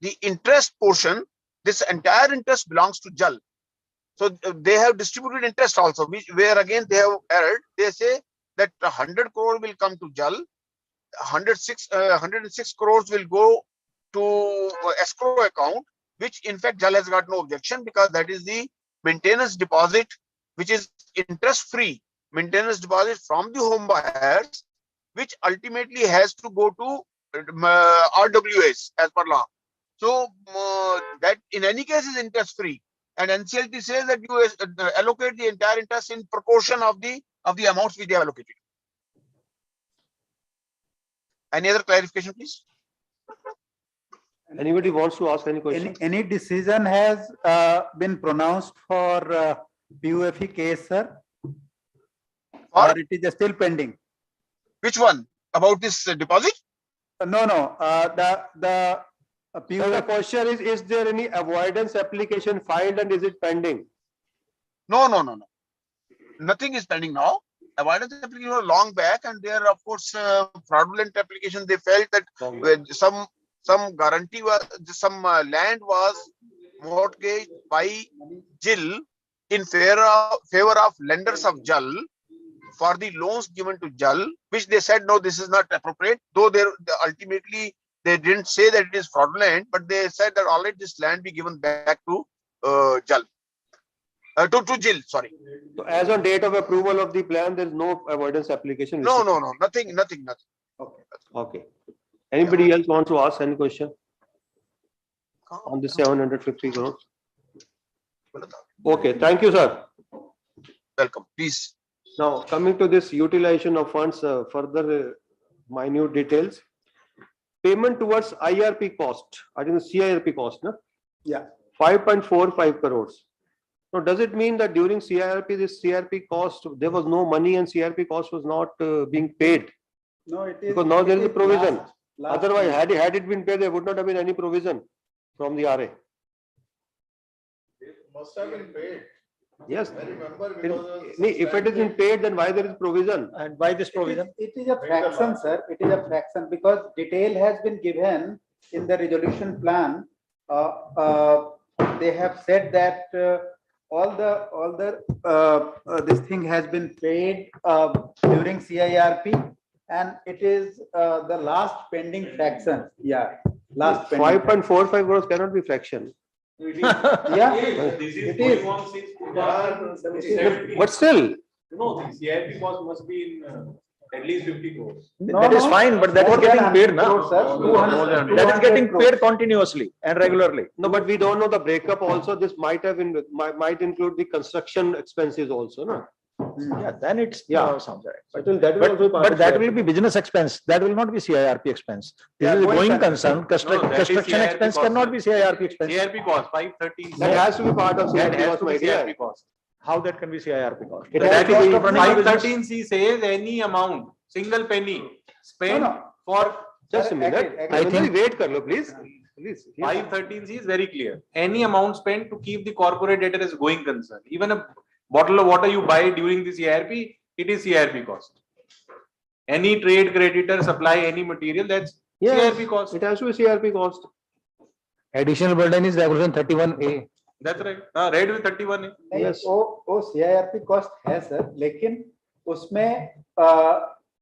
the interest portion, this entire interest belongs to JAL. So they have distributed interest also, where again they have erred. They say that 100 crore will come to JAL, 106 crores will go to escrow account, which in fact JAL has got no objection because that is the maintenance deposit, which is interest free maintenance deposit from the home buyers, which ultimately has to go to RWAs as per law. So that in any case is interest free, and NCLT says that you allocate the entire interest in proportion of the amounts which they have allocated. Any other clarification, please? Anybody wants to ask any question? Any decision has been pronounced for PUFE case, sir? Or it is still pending? Which one? About this deposit? No. The So the question is there any avoidance application filed and is it pending? No. Nothing is pending now. Avoidance application was long back, and there, of course, fraudulent application. They felt that some guarantee was, some land was mortgaged by JIL in favor of lenders of JAL for the loans given to JAL, which they said no, this is not appropriate. Though they ultimately they didn't say that it is fraudulent, but they said that all right, this land be given back to JAL. To JIL, sorry. So as on date of approval of the plan, there is no avoidance application. No, nothing. Okay. Anybody else want to ask any question on the 750 crore? Okay, thank you, sir. Welcome. Please. Now coming to this utilization of funds, further minute details. Payment towards IRP cost. I think the CIRP cost, no? Yeah. 5.45 crores. Now, does it mean that during CIRP, this CIRP cost, there was no money and CIRP cost was not being paid? No, it is. Because now there is a provision. Last Otherwise, had it been paid, there would not have been any provision from the RA. It must have been paid. Yes. I remember because If it is been paid, then why there is provision? And why this provision? It is a fraction, sir. It is a fraction because detail has been given in the resolution plan. They have said that all the this thing has been paid during CIRP, and it is the last pending fraction. Yeah, last 5.45 crores cannot be fraction. Yeah, it is. But still. No, the CIP cost must be in at least 50 crores. That is fine, but that is getting paid now. That is getting paid continuously and regularly. No, but we don't know the breakup also. This might include the construction expenses also, no? Yeah, then it's sounds right. But that will be business expense. That will not be CIRP expense. This is a going concern. Construction expense cannot be CIRP expense. CIRP cost 530. That has to be part of That CIRP has cost, to my be dear. CIRP cost. How that can be CIRP cost? That is 513C says any amount, single penny spent for. Just a minute. I think wait, Carlo, please. 513C is very clear. Any amount spent to keep the corporate debtor as going concern. Even a bottle of water you buy during the CIRP, it is CIRP cost. Any trade creditor supply any material, that's CIRP cost. It has to be CIRP cost. Additional burden is regulation 31A. That's right. Read with 31. नहीं, वो CIRP cost है sir, लेकिन उसमें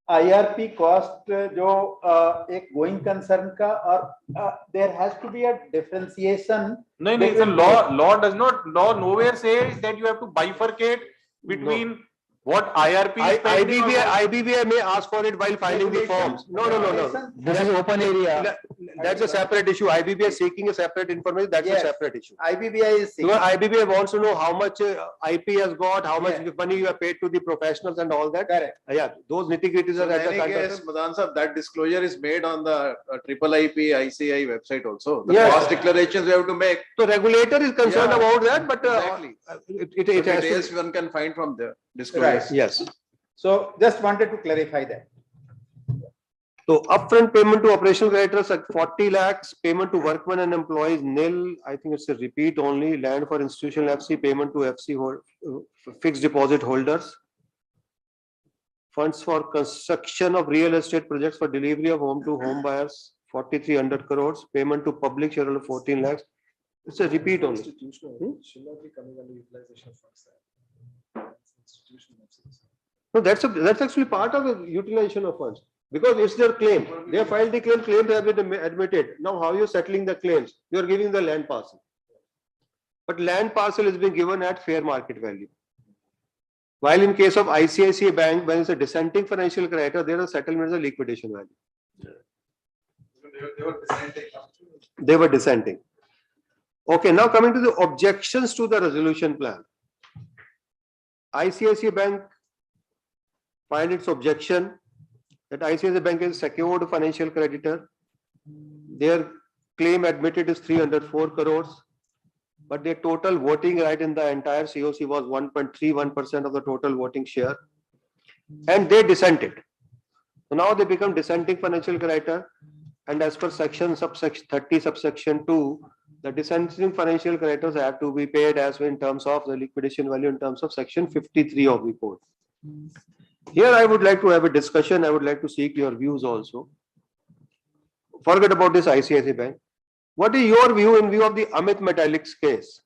IRP cost जो एक going concern का और there has to be a differentiation. नहीं, the law does not, law nowhere says that you have to bifurcate between what IRP is spending. IBBI may ask for it while filing the forms. No. This is open area. That's a separate issue. IBBI is seeking a separate information. That's a separate issue. IBBI is seeking. Because IBBI wants to know how much IP has got, how much money you have paid to the professionals and all that. Correct. Yeah, those nitty-gritties are at the In any contact. case, Madan sir, that disclosure is made on the triple IP ICI website also. The Yes. cost declarations we have to make. So regulator is concerned about that, but Exactly. it has Details to. one can find from the disclosures. Yes. So just wanted to clarify that. So upfront payment to operational creditors at 40 lakhs, payment to workmen and employees nil. I think it's a repeat only. Land for institutional FC, payment to FC fixed deposit holders. Funds for construction of real estate projects for delivery of home to home buyers, 4,300 crores. Payment to public shareholder 14 lakhs. It's a repeat only. Should not be coming under utilization of funds. No, that's actually part of the utilization of funds. Because it's their claim. They have filed the claim, claims have been admitted. Now how are you settling the claims? You are giving the land parcel. But land parcel is being given at fair market value. While in case of ICICI Bank, when it's a dissenting financial creditor, there are settlements of liquidation value. They were dissenting. Okay, now coming to the objections to the resolution plan. ICICI Bank filed its objection that ICICI Bank is secured financial creditor. Their claim admitted is 304 crores, but their total voting right in the entire COC was 1.31% of the total voting share, and they dissented. So now they become dissenting financial creditor, and as per subsection 30 subsection 2, the dissenting financial creditors have to be paid as in terms of the liquidation value in terms of section 53 of the code. Here I would like to have a discussion. I would like to seek your views also. Forget about this ICICI Bank. What is your view in view of the Amit Metallics case?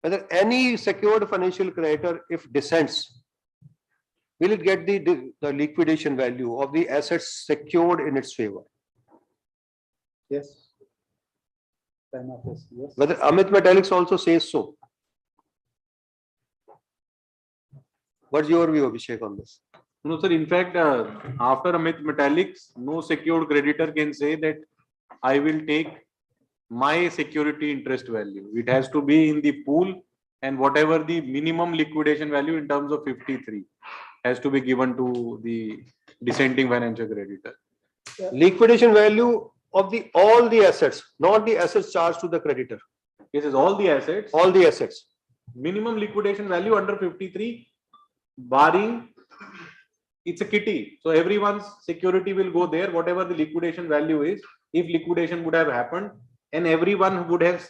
Whether any secured financial creditor, if dissents, will it get the liquidation value of the assets secured in its favor? Yes. Yes. Whether Amit Metallics also says so. What's your view, Abhishek, on this? No, sir. In fact, after Amit Metallics, no secured creditor can say that I will take my security interest value. It has to be in the pool, and whatever the minimum liquidation value in terms of 53 has to be given to the dissenting financial creditor. Liquidation value of all the assets, not the assets charged to the creditor. This is all the assets. All the assets. Minimum liquidation value under 53, barring it's a kitty. So everyone's security will go there, whatever the liquidation value is. If liquidation would have happened and everyone would have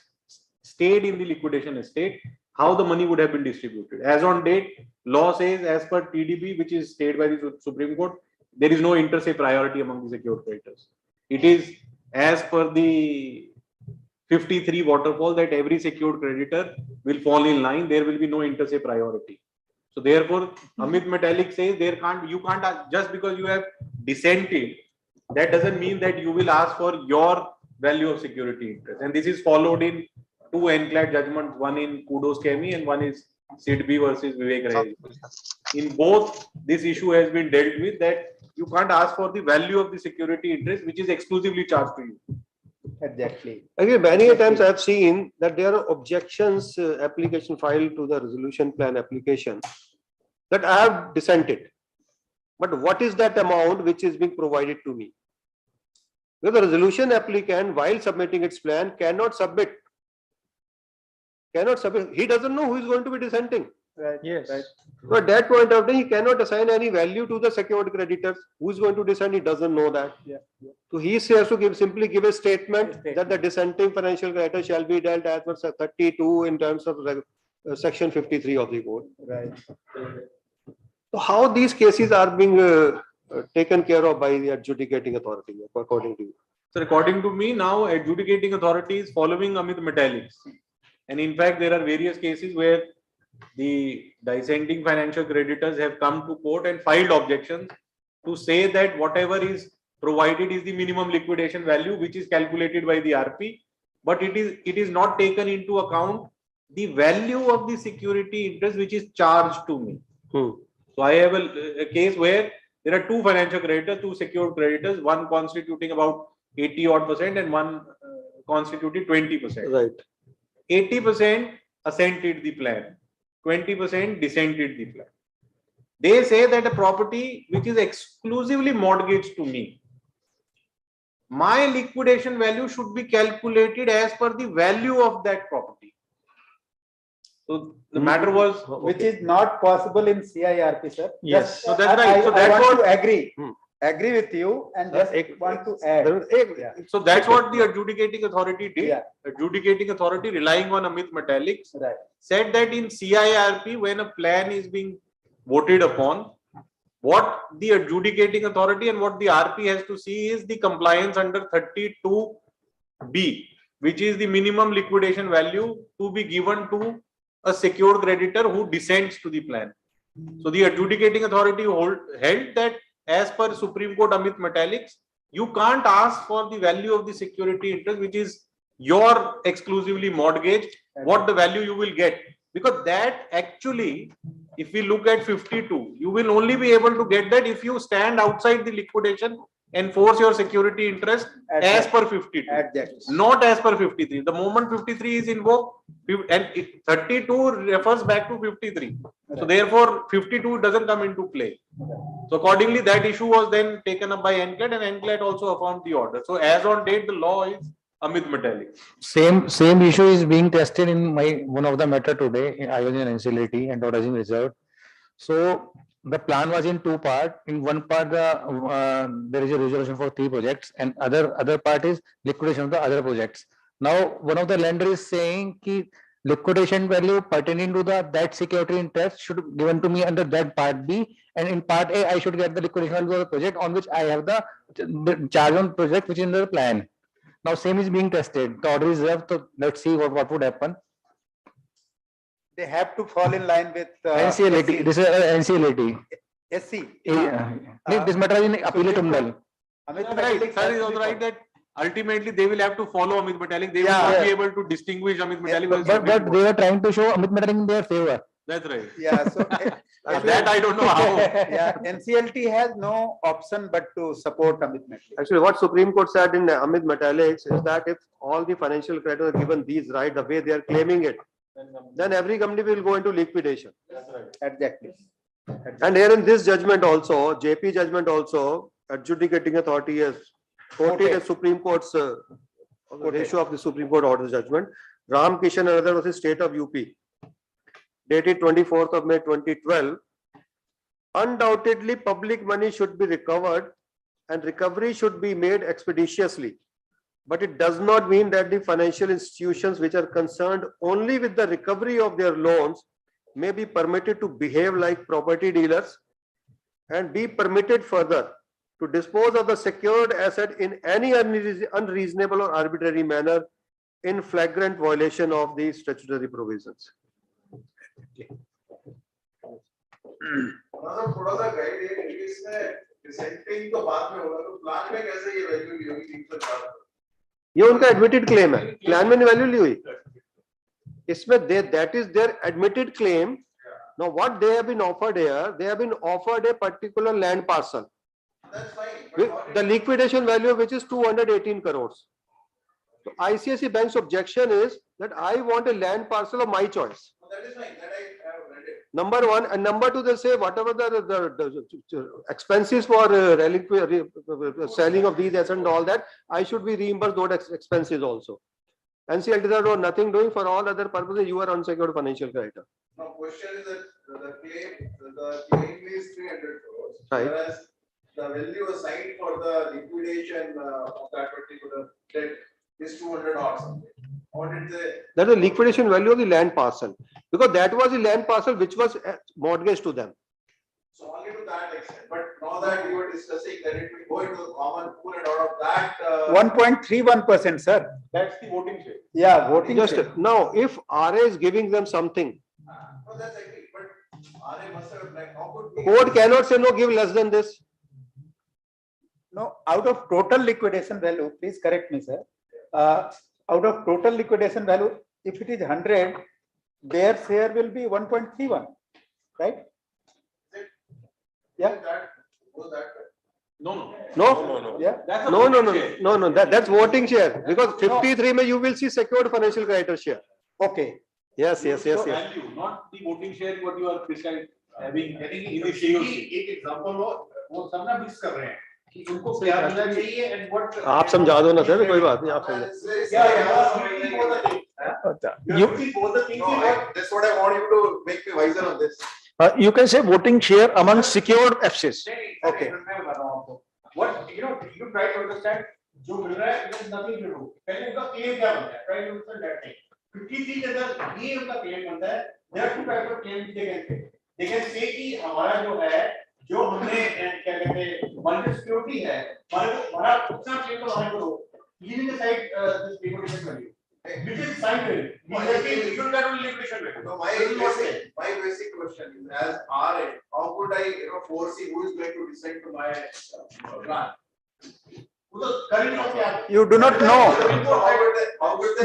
stayed in the liquidation estate, how the money would have been distributed. As on date, law says as per TDB, which is stated by the Supreme Court, there is no inter se priority among the secured creditors. It is as per the 53 waterfall that every secured creditor will fall in line. There will be no inter se priority. So therefore, Amit Metallic says you can't just because you have dissented, that doesn't mean that you will ask for your value of security interest. And this is followed in two NCLT judgments, one in Kudos Kemi and one is Jaypee versus Vivek Rai. In both, this issue has been dealt with that you can't ask for the value of the security interest, which is exclusively charged to you. Exactly. Again, many times I have seen that there are objections application filed to the resolution plan application that I have dissented. But what is that amount which is being provided to me? Because the resolution applicant, while submitting its plan, cannot submit. He doesn't know who is going to be dissenting. Right. Yes. Right. So at that point of time, he cannot assign any value to the secured creditors. Who is going to dissent? He doesn't know that. Yeah. So he has to simply give a statement that the dissenting financial creditor shall be dealt as per 32 in terms of section 53 of the code. Right. So how these cases are being taken care of by the adjudicating authority, according to you? So according to me, now adjudicating authority is following Amit Metallics. And in fact, there are various cases where the dissenting financial creditors have come to court and filed objections to say that whatever is provided is the minimum liquidation value, which is calculated by the RP, but it is not taken into account the value of the security interest which is charged to me. So I have a case where there are two financial creditors, two secured creditors, one constituting about 80% and one constituted 20%. Right. 80% assented the plan, 20% dissented the plan. They say that a property which is exclusively mortgaged to me, my liquidation value should be calculated as per the value of that property. So the matter was, which is not possible in CIRP, sir. Yes. Just, So that's right. So I that's want what to agree with you, and just want to add. Yeah. So that's what the adjudicating authority did. Yeah. Adjudicating authority, relying on Amit Metallics, Right. said that in CIRP, when a plan is being voted upon, what the adjudicating authority and what the RP has to see is the compliance under 32B, which is the minimum liquidation value to be given to a secured creditor who dissents to the plan. So the adjudicating authority held that as per Supreme Court Amit Metallics, you can't ask for the value of the security interest, which is your exclusively mortgaged, what the value you will get. Because that actually, if we look at 52, you will only be able to get that if you stand outside the liquidation and force your security interest as per 52, not as per 53. The moment 53 is invoked, and 32 refers back to 53. So therefore, 52 doesn't come into play. So accordingly, that issue was then taken up by NCLT, and NCLT also affirmed the order. So as on date, the law is Amit Metallic. Same issue is being tested in one of the matter today. I was in NCLT and was reserved. So the plan was in two parts. In one part, there is a resolution for 3 projects, and other part is liquidation of the other projects. Now, one of the lender is saying ki liquidation value pertaining to that security interest should be given to me under that part B, and in part A, I should get the liquidation value of the project on which I have the charge on project which is in the plan. Now, same is being tested. The order is reserved. So let's see what would happen. They have to fall in line with NCLT. This is NCLT. SC. This matter is in appellate tribunal. Right. Sir is also right that ultimately they will have to follow Amit Metallic. They will not be able to distinguish Amit Metallic. But they are trying to show Amit Metallic in their favor. That's right. Yeah. So that I don't know how. Yeah. NCLT has no option but to support Amit Metallic. Actually, what Supreme Court said in Amit Metallics is that if all the financial creditors are given these rights the way they are claiming it, then every company will go into liquidation. That's right. Exactly. And here in this judgment also, Jaypee judgment also, adjudicating authority has quoted the Supreme Court's ratio of the Supreme Court order judgment. Ram Kishan and other was the state of UP, dated 24th of May 2012. Undoubtedly, public money should be recovered and recovery should be made expeditiously. But it does not mean that the financial institutions which are concerned only with the recovery of their loans may be permitted to behave like property dealers and be permitted further to dispose of the secured asset in any unreasonable or arbitrary manner in flagrant violation of the statutory provisions. ये उनका admitted claim है, plan में value ली हुई इसमें that is their admitted claim. Now what they have been offered here, they have been offered a particular land parcel. That's fine. The liquidation value which is 218 crores. So ICICI Bank's objection is that I want a land parcel of my choice. That is fine. That I have read it. Number one, and number two, they say whatever the expenses for selling of these assets and all that, I should be reimbursed those expenses also. NCLT said, "Oh, nothing doing for all other purposes. You are unsecured financial creditor." Now, question is that the claim is 300 crores, right, whereas the value assigned for the liquidation of that particular debt is 200 or something. Or did they? That is the liquidation value of the land parcel, because that was the land parcel which was mortgaged to them. So only to that extent, but now that you were discussing that it will go into the common pool and out of that. 1.31%, sir. That's the voting share. Yeah, voting Just share. now, if RA is giving them something, No, that's agree, but RA must have, like, how could we? board cannot say no, give less than this. No, out of total liquidation value, please correct me, sir. Out of total liquidation value, if it is 100, their share will be 1.31, right? Yeah. No. Yeah. That's a No, no, voting no, share. no, no, that's voting share, because 53 may you will see secured financial creditor share. Okay. Yes, yes, yes, So yes. value, not the voting share what you are prescribed having in the COC. एक example लो, वो सब ना mix कर रहे हैं कि उनको क्या मिलना चाहिए and what. आप समझा दो ना सर, कोई बात नहीं, आप समझा। That's what I want you to make me wiser on this. You can say voting share among secured FCs. Okay. What, you know, you try to understand, जो मिल रहा है, there's nothing to do. पहले उनका claim क्या बनता है? Try to understand that thing. 53 के अंदर ये उनका claim बनता है. There are two types of claims they can say. They can say कि हमारा जो है, जो हमने क्या कहते हैं, multi security है, हमारा उतना claim तो हमारे को दो. Leaving aside this liquidation value, which is signed. You should have only liquidation value. So my basic question is, as RA, how could I, you know, foresee who is going to decide to my plan? You do not know.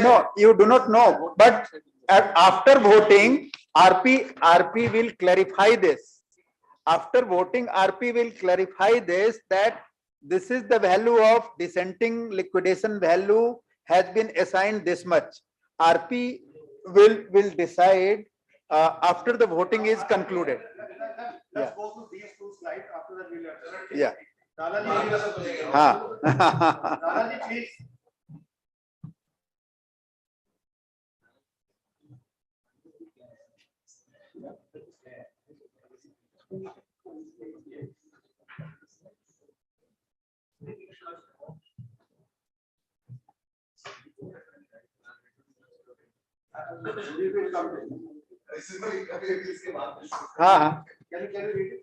No, you do not know. But after voting, RP will clarify this. After voting, RP will clarify this, that this is the value of dissenting liquidation value has been assigned this much. RP will decide after the voting is concluded. Let's go through these two slides. After that, we'll. Yeah. Dalaji, please. हाँ. Can you read it?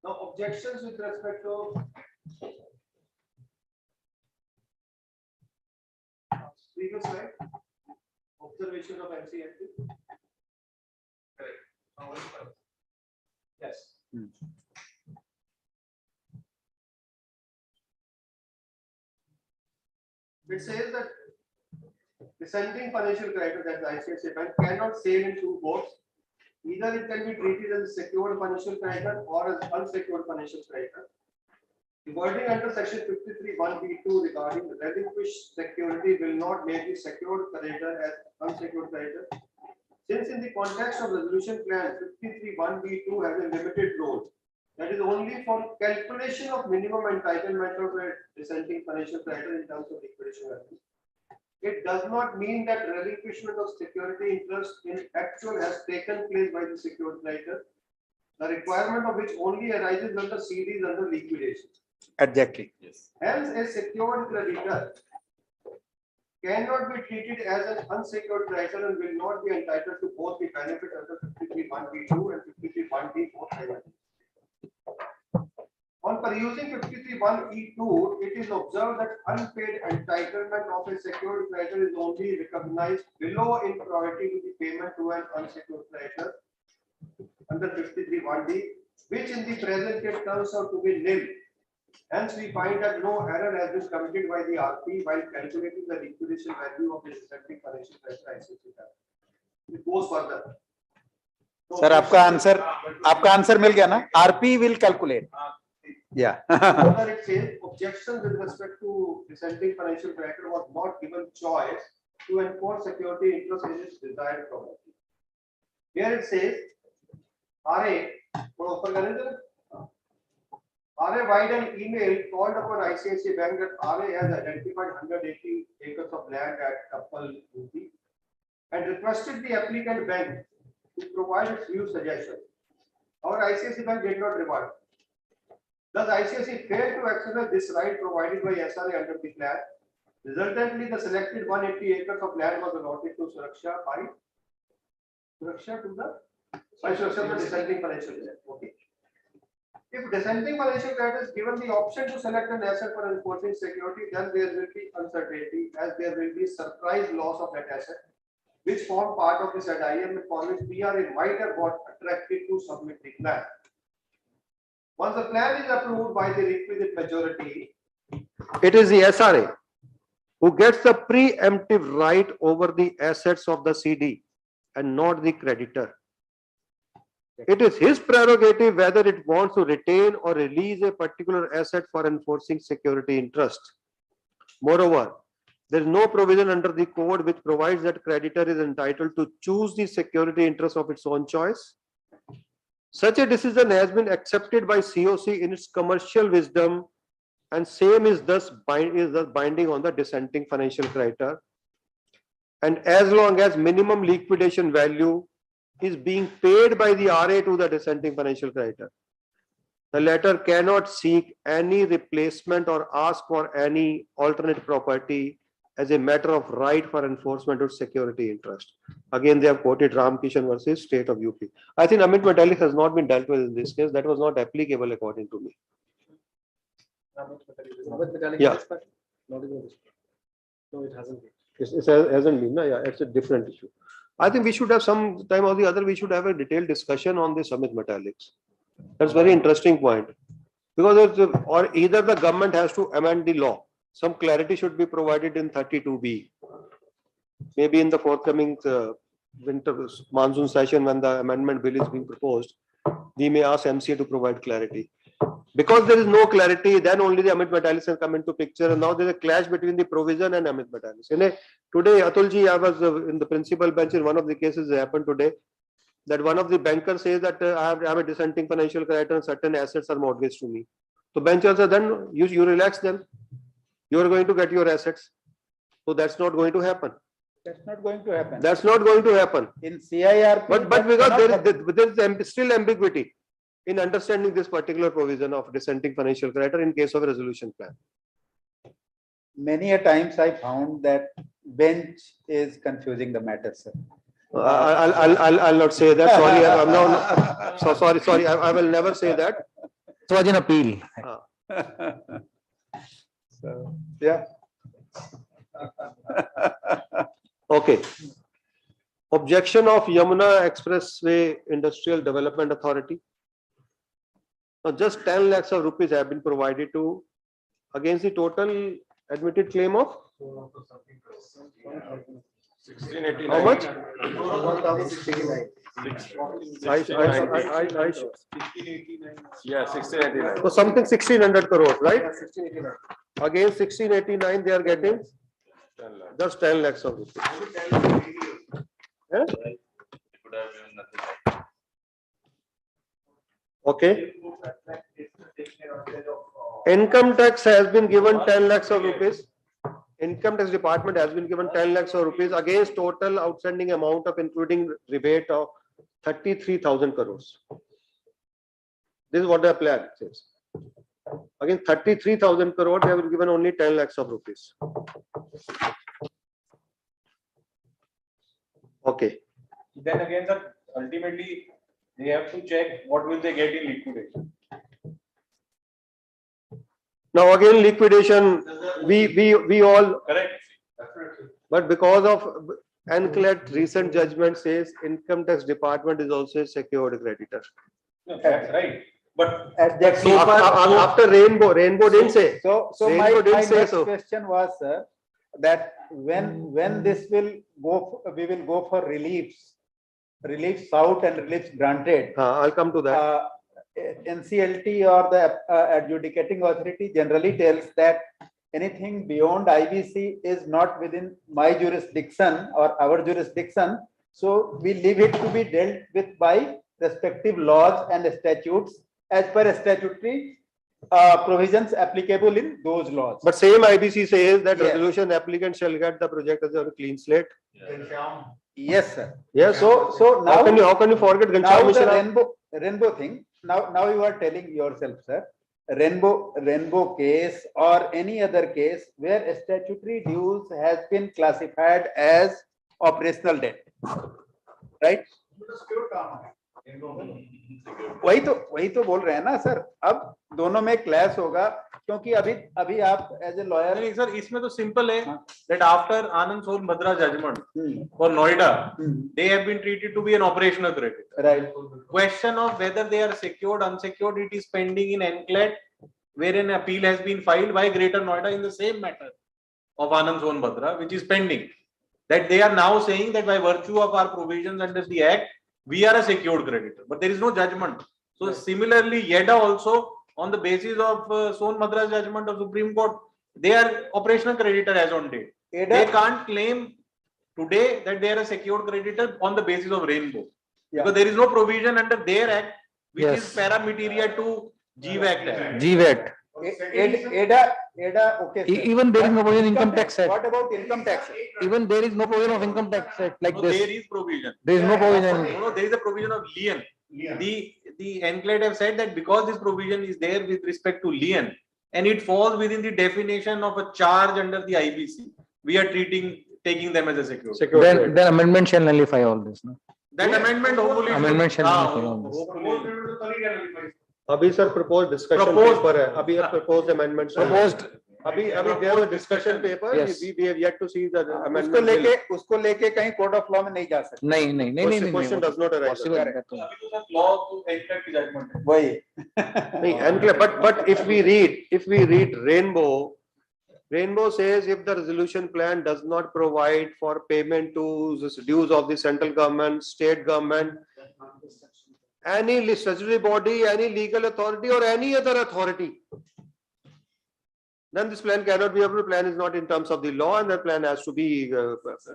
Now, objections with respect to previous slide, observation of NCLT. Correct. Yes. It says that dissenting financial creditor, that ICICI Bank, cannot sail in two boats. Either it can be treated as a secured financial creditor or as unsecured financial creditor. The wording under section 53(1)(b)(2) regarding the relinquished security will not make the secured creditor as unsecured creditor. Since in the context of resolution plan, 53(1)(b)(2) has a limited role, that is only for calculation of minimum entitlement of a dissenting financial creditor in terms of liquidation value. It does not mean that relinquishment of security interest in actual has taken place by the secured creditor, the requirement of which only arises when the CD is under liquidation. Exactly. Yes. Hence, a secured creditor cannot be treated as an unsecured creditor and will not be entitled to both the benefit under 53(1)(b)(2) and 53(1)(b)(4). On perusing 53(1)(e)(2), it is observed that unpaid entitlement of a secured creditor is only recognized below in priority to the payment to an unsecured creditor under 53(1)(d), which in the present case turns out to be nil. Hence, we find that no error has been committed by the RP while calculating the liquidation value of the dissenting financial creditor. It goes further. Sir, आपका answer मिल गया ना? RP will calculate. Yeah. Further, it says objection with respect to dissenting financial creditor was not given choice to enforce security interest in its desired property. Here it says RA vide an email called upon ICICI Bank that RA has identified 180 acres of land at Kappal UP and requested the applicant bank to provide its view suggestion. Our ICICI Bank did not reward. Thus, ICICI failed to exercise this right provided by SRA under the plan. Resultantly, the selected 180 acres of land was allotted to Suraksha by Suraksha to the I should accept the dissenting financial creditor. Okay. If dissenting financial creditor is given the option to select an asset for enforcing security, then there will be uncertainty as there will be surprise loss of that asset, which form part of this IM for which we are invited or attracted to submit the plan. Once the plan is approved by the requisite majority, it is the SRA who gets the preemptive right over the assets of the CD and not the creditor. It is his prerogative whether it wants to retain or release a particular asset for enforcing security interest. Moreover, there is no provision under the code which provides that creditor is entitled to choose the security interest of its own choice. Such a decision has been accepted by COC in its commercial wisdom, and same is thus binding on the dissenting financial creditor. And as long as minimum liquidation value is being paid by the RA to the dissenting financial creditor, the latter cannot seek any replacement or ask for any alternate property as a matter of right for enforcement of security interest. Again, they have quoted Ramkishan versus State of UP. I think Amit Metallic has not been dealt with in this case. That was not applicable according to me. Yeah. No, it hasn't been. It hasn't been. No, yeah, it's a different issue. I think we should have some time or the other, we should have a detailed discussion on this Amit Metallics. That's a very interesting point. Because or either the government has to amend the law. Some clarity should be provided in 32B. Maybe in the forthcoming winter monsoon session when the amendment bill is being proposed, we may ask MCA to provide clarity. Because there is no clarity, then only the Amit Metallics can come into picture. And now there is a clash between the provision and Amit Metallics. Today, Atulji, I was in the principal bench in one of the cases that happened today, that one of the bankers says that I have a dissenting financial creditor and certain assets are mortgaged to me. So bench also then you relax them. You are going to get your assets. So that's not going to happen. That's not going to happen. That's not going to happen. In CIRP. But because there is still ambiguity in understanding this particular provision of dissenting financial creditor in case of a resolution plan. Many a times I found that bench is confusing the matter, sir. I'll not say that. Sorry, I'm not. So sorry. I will never say that. It was an appeal. So yeah. Okay. Objection of Yamuna Expressway Industrial Development Authority. Now, just 10 lakhs of rupees have been provided to against the total admitted claim of 1689. how much? 1069. Yeah, 1689. So something 1600 crores, right? Yeah, 1689. Against 1689, they are getting just 10 lakhs of rupees. Yeah? Okay. Income tax has been given 10 lakhs of rupees. Income tax department has been given 10 lakhs of rupees against total outstanding amount of including rebate of 33,000 crores. This is what the plan says. Again, 33,000 crores, they have been given only 10 lakhs of rupees. Okay. Then again, sir, ultimately they have to check what will they get in liquidation. Now again, liquidation, we all. Correct. But because of NCLT recent judgment says income tax department is also a secured creditor. No, that's right. But So after Rainbow didn't say. So Rainbow my didn't say next so. question was, sir, that when this will go, we will go for reliefs sought and reliefs granted. I'll come to that. NCLT or the adjudicating authority generally tells that anything beyond IBC is not within my jurisdiction or our jurisdiction. So we leave it to be dealt with by respective laws and statutes as per statutory provisions applicable in those laws. But same IBC says that resolution applicant shall get the project as a clean slate. Yes, sir. Yes. So now how can you forget now Ghanshyam the Mishra? rainbow thing. Now you are telling yourself, sir, rainbow case or any other case where statutory dues has been classified as operational debt, right? वही तो बोल रहे हैं ना sir, अब दोनों में clash होगा क्योंकि अभी आप एज ए लॉयर। नहीं सर, इसमें तो सिंपल है that after Anand Sohn-Bhadra judgment for Noida, they have been treated to be an operational creditor. Right. Question of whether they are secured, unsecured, it is pending in NCLT, where an appeal has been filed by Greater Noida in the same matter of Anand Sohn-Bhadra, which is pending. That they are now saying that by virtue of our provisions under the Act, we are a secured creditor, but there is no judgment. So similarly, YEDA also, on the basis of Sohn-Bhadra's judgment of Supreme Court, they are operational creditor as on date. They can't claim today that they are a secured creditor on the basis of Rainbow, because there is no provision under their Act which is parameteria to GVAT. GVAT. EDA, okay. Even there is no provision in Income Tax Act. What about Income Tax? Even there is no provision of Income Tax Act like this. There is provision. There is no provision. No, there is a provision of lien. The NCLT have said that because this provision is there with respect to lien, and it falls within the definition of a charge under the IBC, we are taking them as a security. Then amendment shall nullify all this. No? That amendment hopefully Amendment shall nullify all this. अभी sir proposed discussion paper है, अभी proposed amendments Proposed. अभी there was discussion paper, Yes. we have yet to see the amendment. उसको लेके कहीं court of law में नहीं जा सकते। नहीं Question does not arise. law to NCLT judgment. वही। But if we read Rainbow says if the resolution plan does not provide for payment to the dues of the central government, state government, any statutory body, any legal authority or any other authority, then this plan cannot be approved. Plan is not in terms of the law, and that plan has to be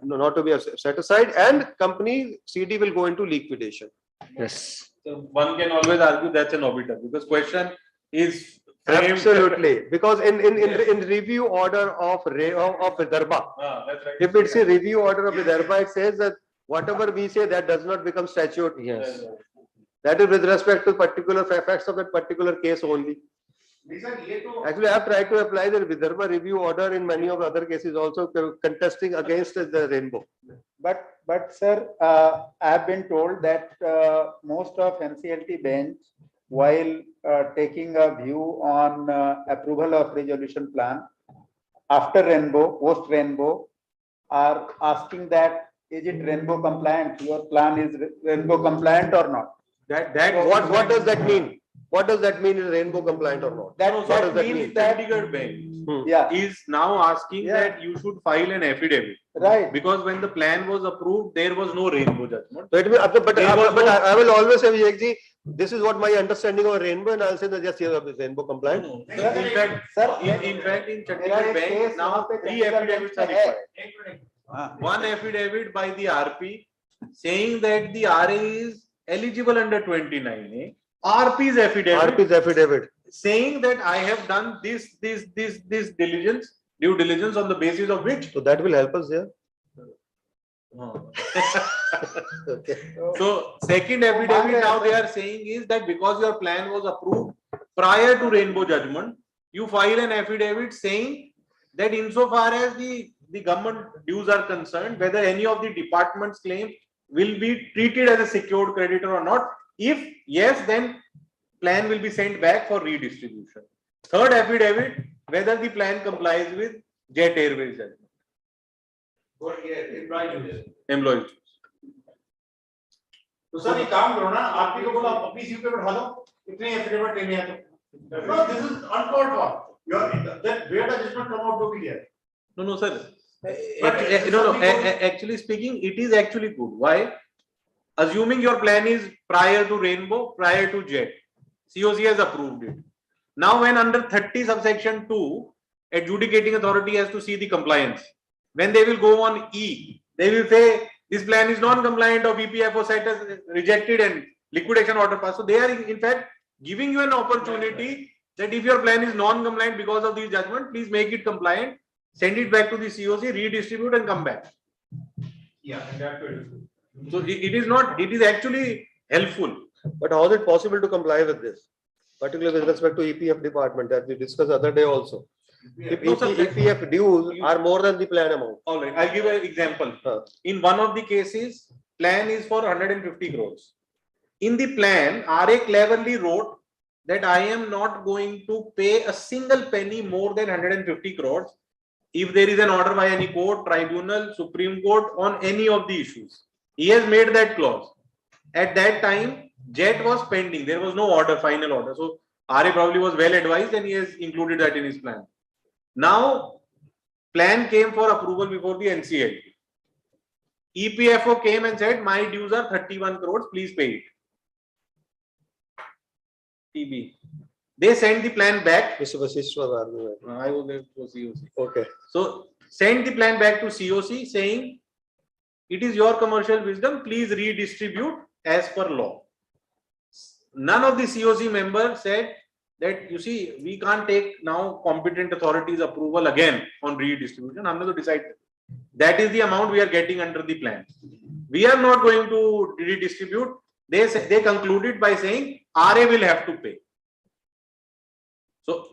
not to be set aside, and company CD will go into liquidation. Yes. So one can always argue that's an obiter, because question is framed. Absolutely, because in review order of Vidarbha, That's right. if it's a review order of Vidarbha, it says that whatever we say that does not become statute. Yes. That is with respect to particular facts of that particular case only. Actually, I have tried to apply the Vidarbha review order in many of the other cases also, contesting against the Rainbow. But sir, I have been told that most of NCLT bench, while taking a view on approval of resolution plan after Rainbow, post Rainbow, are asking that is it Rainbow compliant? Your plan is Rainbow compliant or not? What does that mean? What does that mean? Is Rainbow compliant or not? That means that Chandigarh Bank is now asking that you should file an affidavit. Right. Because when the plan was approved, there was no Rainbow judgment. But I will always say, Vivekji, this is what my understanding of Rainbow, and I'll say that yes, here is Rainbow compliant. In fact, in Chandigarh Bank, now 3 affidavits are required. One affidavit by the RP saying that the RA is eligible under 29A. RP's affidavit saying that I have done this diligence, due diligence, on the basis of which. So that will help us there. Okay. So second affidavit now they are saying is that because your plan was approved prior to Rainbow judgment, you file an affidavit saying that insofar as the government dues are concerned, whether any of the department's claim will be treated as a secured creditor or not. If yes, then plan will be sent back for redistribution. Third affidavit, whether the plan complies with Jet Airways judgment. Employees. तो sir ये काम करो ना, आपकी को बोला अपनी seat पे बैठा दो, इतने एफिडेविट लेने हैं तो. No, this is uncalled for. That where the judgment come out to be there. No, sir. Actually speaking, it is actually good. Why? Assuming your plan is prior to Rainbow, prior to Jet, COC has approved it. Now, when under 30 subsection 2, adjudicating authority has to see the compliance. When they will go on E, they will say this plan is non-compliant of EPFO set as rejected and liquidation order passed. So they are in fact giving you an opportunity that if your plan is non-compliant because of these judgment, please make it compliant, send it back to the COC, redistribute and come back. Yeah, and that will. So it is not, it is actually helpful. But how is it possible to comply with this? Particularly with respect to EPF department that we discussed the other day also. If EPF dues are more than the plan amount. All right, I'll give an example. In one of the cases, plan is for 150 crores. In the plan, RA cleverly wrote that I am not going to pay a single penny more than 150 crores if there is an order by any court, tribunal, Supreme Court on any of the issues. He has made that clause. At that time, JET was pending. There was no order, final order. So RA probably was well advised and he has included that in his plan. Now, plan came for approval before the NCLT. EPFO came and said, my dues are 31 crores, please pay it. TB. They sent the plan back. Mr. Vasisht was arguing. I was there for COC. Okay. So send the plan back to COC saying, it is your commercial wisdom, please redistribute as per law. None of the COC members said that, you see, we can't take now competent authorities approval again on redistribution. Humne to decide that is the amount we are getting under the plan. We are not going to redistribute. They concluded by saying RA will have to pay. So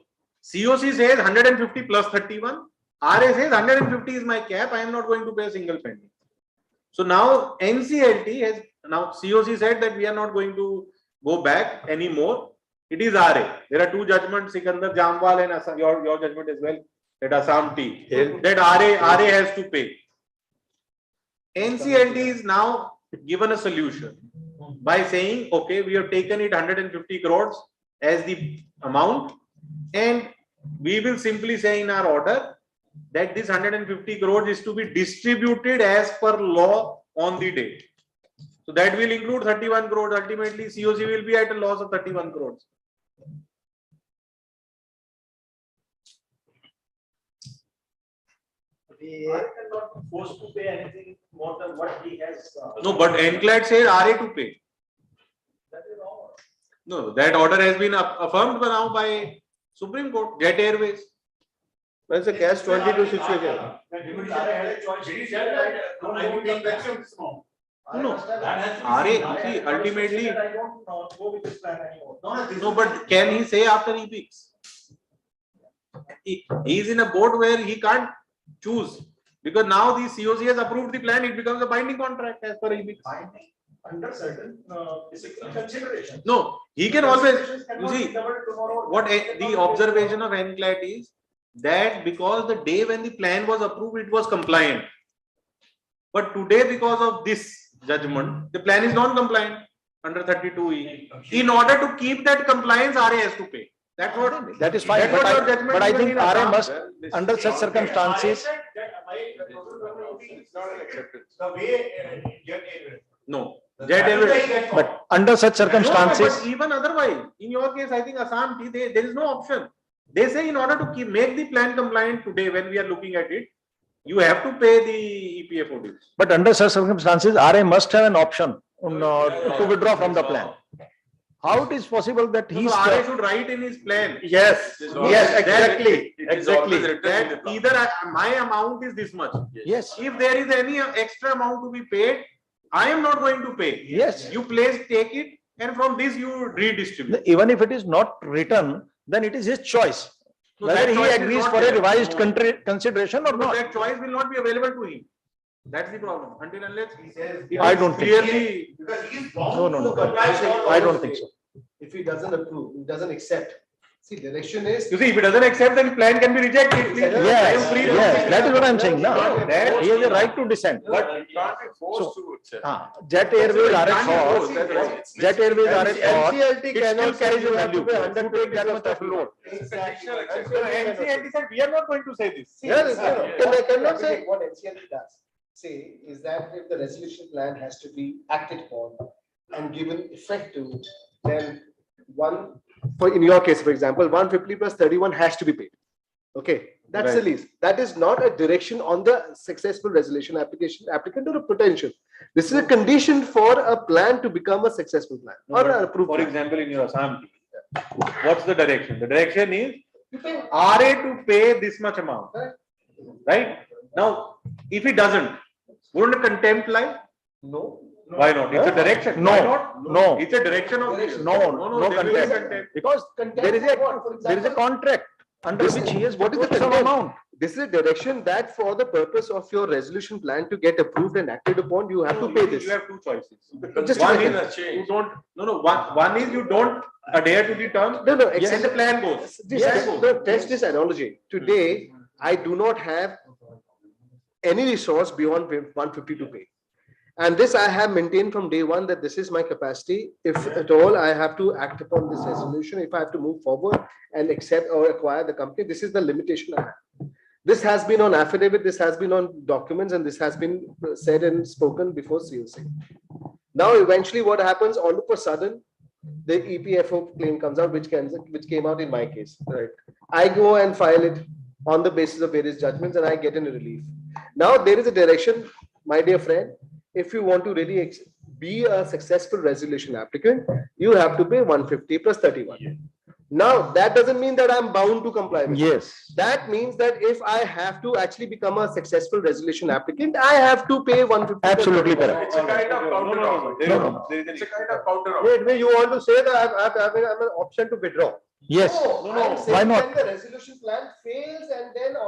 COC says 150 plus 31. RA says 150 is my cap. I am not going to pay a single penny. So now NCLT has, now COC said that we are not going to go back anymore. It is RA. There are two judgments, Sikandar Jamwal and Assam, your judgment as well, that Assam T, that RA has to pay. NCLT is now given a solution by saying, okay, we have taken it 150 crores as the amount, and we will simply say in our order that this 150 crores is to be distributed as per law on the date. So that will include 31 crores. Ultimately, COC will be at a loss of 31 crores. He are not forced to pay anything more than what he has. No, but NCLT says RA to pay. That is all. No, that order has been affirmed now by Supreme Court, Jet Airways. That's a catch-22 situation. No, RA, see, ultimately, no, but can he say after he picks? He is in a boat where he can't choose, because now the COC has approved the plan, it becomes a binding contract as per EBIX. Under certain physical consideration. No, he can always, you see, what the observation of NCLT is that because the day when the plan was approved, it was compliant. But today, because of this judgment, the plan is non-compliant under 32E. In order to keep that compliance, RA has to pay. That's what. That is fine, but I think RA must, under such circumstances. No. But under such circumstances. No, but even otherwise, in your case, I think Assam, there is no option. They say in order to make the plan compliant today, when we are looking at it, you have to pay the EPFO dues. But under such circumstances, RA must have an option to withdraw from the plan. How it is possible that he RA should write in his plan. Yes, yes, exactly, exactly. That either my amount is this much. Yes. If there is any extra amount to be paid, I am not going to pay. Yes. You take it, and from this you redistribute. Even if it is not written, then it is his choice. So whether he agrees for a revised consideration or so not. That choice will not be available to him. That's the problem. Until unless he says, I don't think so. clearly. No. I don't think so. If he doesn't approve, he doesn't accept. See, the direction is. You see, if he doesn't accept, then plan can be rejected. Yes, that is what I am saying now. He has a right to dissent. But he can't be forced to accept. Jet Airways are at fault. Jet Airways are at fault. NCLT It still cannot carries a you have to value. pay To take that much of load. NCLT said, we are not going to say this. Yes, They cannot say. What NCLT does say is that if the resolution plan has to be acted upon and given effect to, then in your case, for example, 150 plus 31 has to be paid. Okay, that's the least. That is not a direction on the successful resolution applicant or a potential. This is a condition for a plan to become a successful plan or an approved For plan. example, in your Assam, what's the direction? The direction is RA to pay this much amount. Right? Now, if he doesn't, wouldn't a contempt lie? No. Why not? It's a direction. No. Why not? No. It's a direction of No there will be contempt. Because there is a contract under which he has What is the some contempt? amount. this is a direction that for the purpose of your resolution plan to get approved and acted upon, you have to pay this. You have two choices. Just One a is second. you don't, one is you don't adhere to the terms. No, no, Yes, the plan goes. Test this analogy. Today, I do not have any resource beyond 150 to pay. And this I have maintained from day one that this is my capacity. If at all I have to act upon this resolution, if I have to move forward and accept or acquire the company, this is the limitation I have. This has been on affidavit, this has been on documents, and this has been said and spoken before COC. Now, eventually what happens, all of a sudden, the EPFO claim comes out, which came out in my case. Right. I go and file it on the basis of various judgments and I get in a relief. Now there is a direction, my dear friend, if you want to really be a successful resolution applicant, you have to pay 150 plus 31. Yeah. Now that doesn't mean that I'm bound to comply with it. That means that if I have to actually become a successful resolution applicant, I have to pay 150. Absolutely correct. It's a kind of counter offer. It's a kind of counter offer. Wait, you want to say that I have an option to withdraw? Yes. Why not? The resolution plan fails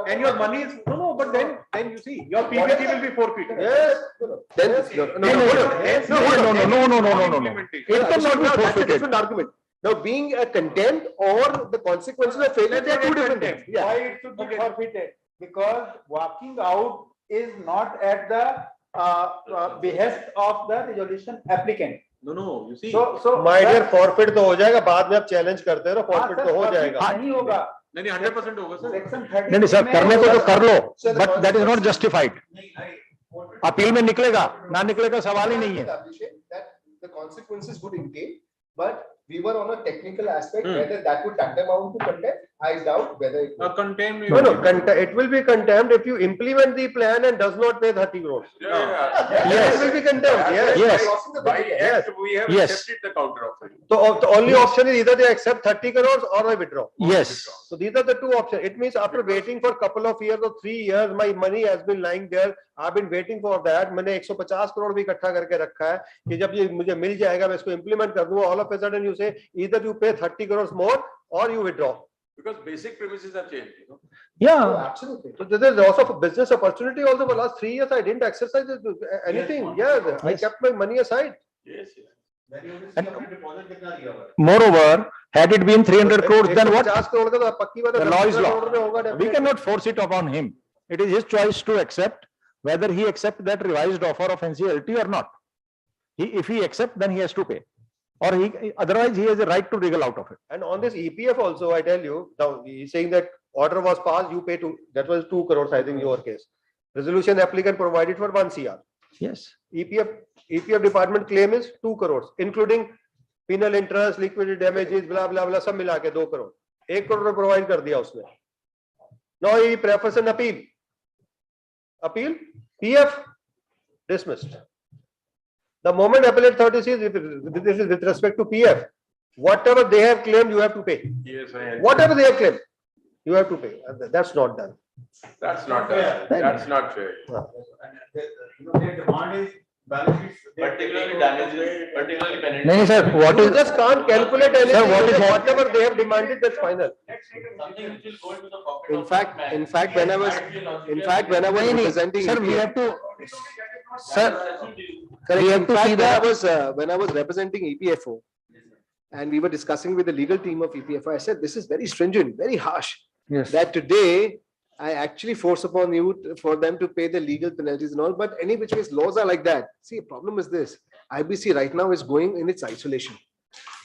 and your money is but then you see your PPT will be forfeited. Yes. Then no. It cannot be forfeited. That's a different argument. Now, being a contempt or the consequences of failure, they are two different things. Yeah. Why it should be forfeited? Because walking out is not at the behest of the resolution applicant. No, you see. So my dear, forfeit तो हो जाएगा बाद में आप challenge करते हो forfeit तो हो जाएगा. नहीं होगा. नहीं 100% होगा सर. Section 30. नहीं सर करने को तो कर लो, but that is not justified. Appeal में निकलेगा, ना निकलेगा सवाल ही नहीं है. That the consequences would entail, but we were on a technical aspect. Whether that would tantamount to contempt, I doubt whether it would. Contempt. It will be contempt if you implement the plan and does not pay 30 crores. Yes. It will be contempt. Yes. By act, we have accepted the counter offer. So the only option is either they accept 30 crores or I withdraw. Yes. So these are the two options. It means after waiting for a couple of years or 3 years, my money has been lying there. I've been waiting for that. मैंने 150 करोड़ भी इकट्ठा करके रखा है कि जब ये मुझे मिल जाएगा मैं इसको implement कर दूंगा. All of a sudden you say either you pay 30 crores more or you withdraw. Because basic premises have changed. Yeah. Oh, absolutely. So there is loss of business opportunity also for last 3 years. I didn't exercise anything. Yes. I kept my money aside. Yes. Moreover, had it been 300 crores, then what? The law is law. We cannot force it upon him. It is his choice to accept whether he accepts that revised offer of NCLT or not. If he accepts, then he has to pay. Or otherwise he has a right to wriggle out of it. And on this EPF also, I tell you, now he's saying that order was passed, you pay that was 2 crores, I think, your case. Resolution applicant provided for 1 CR. Yes. EPF department claim is 2 crores, including penal interest, liquidated damages, blah, blah, blah, सब मिला के 2 crore. 1 crore provide कर दिया उसने. Now he prefers an appeal. Appeal, PF, dismissed. The moment appellate authority says this is with respect to PF, whatever they have claimed, you have to pay. Yes, I agree. Whatever they have claimed, you have to pay. That's not done. That's not done. That's not fair. Their demand is balance sheets. Particularly damages, particularly penalties. No, sir. What You is? just can't calculate anything. Sir, what is whatever they have demanded, that's final. Something which will go into the pocket In of fact, man. in fact, when I was representing, Sir, we have to. Sir, correct. we have In to see fact, when I was representing EPFO, and we were discussing with the legal team of EPFO, I said this is very stringent, very harsh. Yes. That today I actually force upon you for them to pay the legal penalties and all, but any which ways laws are like that. See, the problem is this: IBC right now is going in its isolation.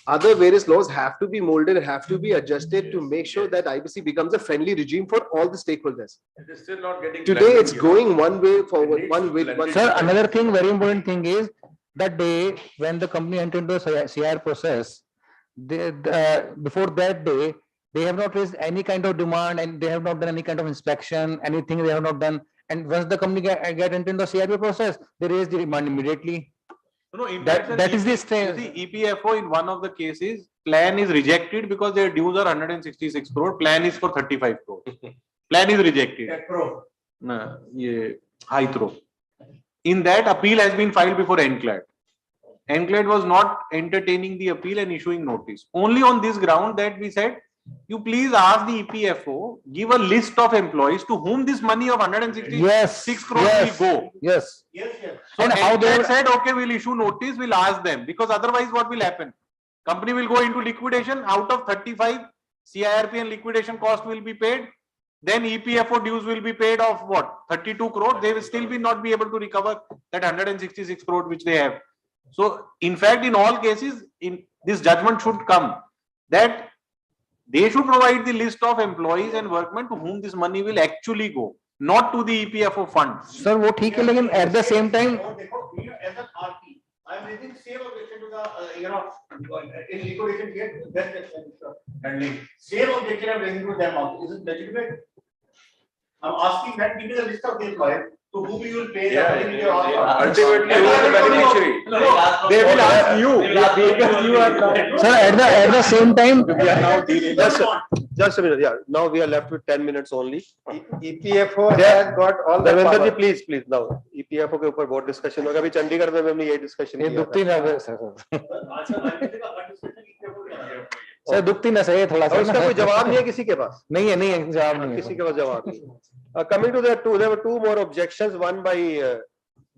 Other various laws have to be molded, have to be adjusted to make sure that IBC becomes a friendly regime for all the stakeholders. It is still not getting. Today, it's going one way forward, one way. Sir, another thing, very important thing is that day when the company entered the CIR process, before that day, they have not raised any kind of demand and they have not done any kind of inspection, anything they have not done. And once the company get into the CIR process, they raise the demand immediately. No, in That is this thing. EPFO in one of the cases, plan is rejected because their dues are 166 crore. Plan is for 35 crore. Plan is rejected. No, yeah, high throw. In that, appeal has been filed before NCLT. NCLT was not entertaining the appeal and issuing notice. Only on this ground that we said you please ask the EPFO, give a list of employees to whom this money of 166 crores will go. Yes. So And how they NCLT would- said, okay, we'll issue notice, we'll ask them, because otherwise what will happen? Company will go into liquidation. Out of 35, CIRP and liquidation cost will be paid. Then EPFO dues will be paid of what? 32 crore. They will still not be able to recover that 166 crore which they have. So in fact, in all cases, in this judgment should come that they should provide the list of employees and workmen to whom this money will actually go, not to the EPFO fund. Sir, वो ठीक है, लेकिन at the same time, As an RP, I am raising same objection to the, in liquidation case, best expenditure handling. Same objection I am raising to them also. Is it legitimate? I am asking that give me the list of the employees to whom you will pay. Ultimately, who is the beneficiary? They will ask you because you are not. sir, at the same time, We are now dealing. Just a minute. Yeah. Now we are left with 10 minutes only. EPFO has got all the Dharmender ji, power. please now. EPFO के ऊपर बहुत discussion होगा. अभी चंडीगढ़ में हमने ये discussion ये किया दुखती था. ना सर दुखती ना सही है थोड़ा सा. और उसका कोई जवाब नहीं है किसी के पास. नहीं है जवाब नहीं है. किसी के पास जवाब नहीं. Coming to that, there were two more objections. One by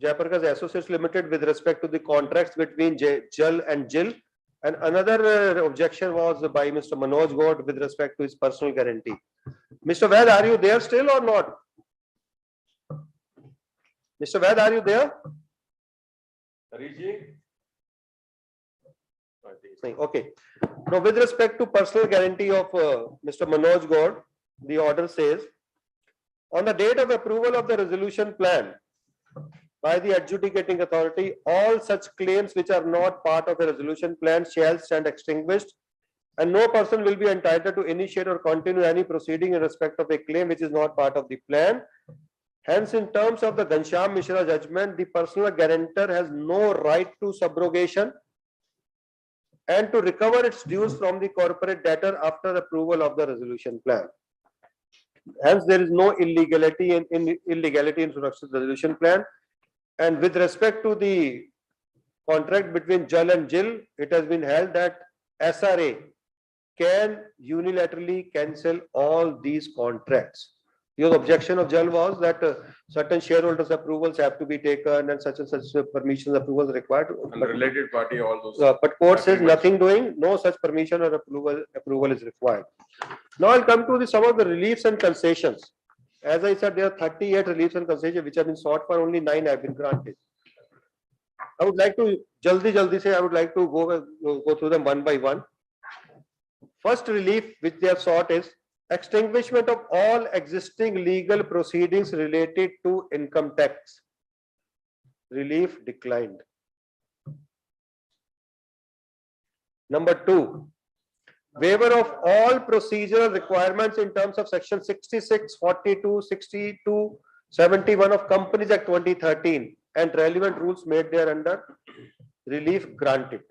Jaypee Associates Limited with respect to the contracts between JAL and JIL, and another objection was by Mr. Manoj God with respect to his personal guarantee. Mr. Ved, are you there still or not? Mr. Ved, are you there? Okay. Now, with respect to personal guarantee of Mr. Manoj God, the order says, on the date of approval of the resolution plan by the adjudicating authority, all such claims which are not part of a resolution plan shall stand extinguished, and no person will be entitled to initiate or continue any proceeding in respect of a claim which is not part of the plan. Hence, in terms of the Ghanshyam Mishra judgment, the personal guarantor has no right to subrogation and to recover its dues from the corporate debtor after approval of the resolution plan. Hence, there is no illegality in introduction to the resolution plan. And with respect to the contract between JAL and JIL, it has been held that SRA can unilaterally cancel all these contracts. Your objection of JAL was that certain shareholders' approvals have to be taken and such permissions approvals required. And the related party, all those. But court says nothing doing, no such permission or approval is required. Now I'll come to some of the reliefs and concessions. As I said, there are 38 reliefs and concessions which have been sought for, only 9 have been granted. I would like to jaldi say I would like to go through them one by one. First relief which they have sought is extinguishment of all existing legal proceedings related to income tax. Relief declined. Number 2, waiver of all procedural requirements in terms of section 66, 42, 62, 71 of Companies Act 2013 and relevant rules made thereunder. Relief granted.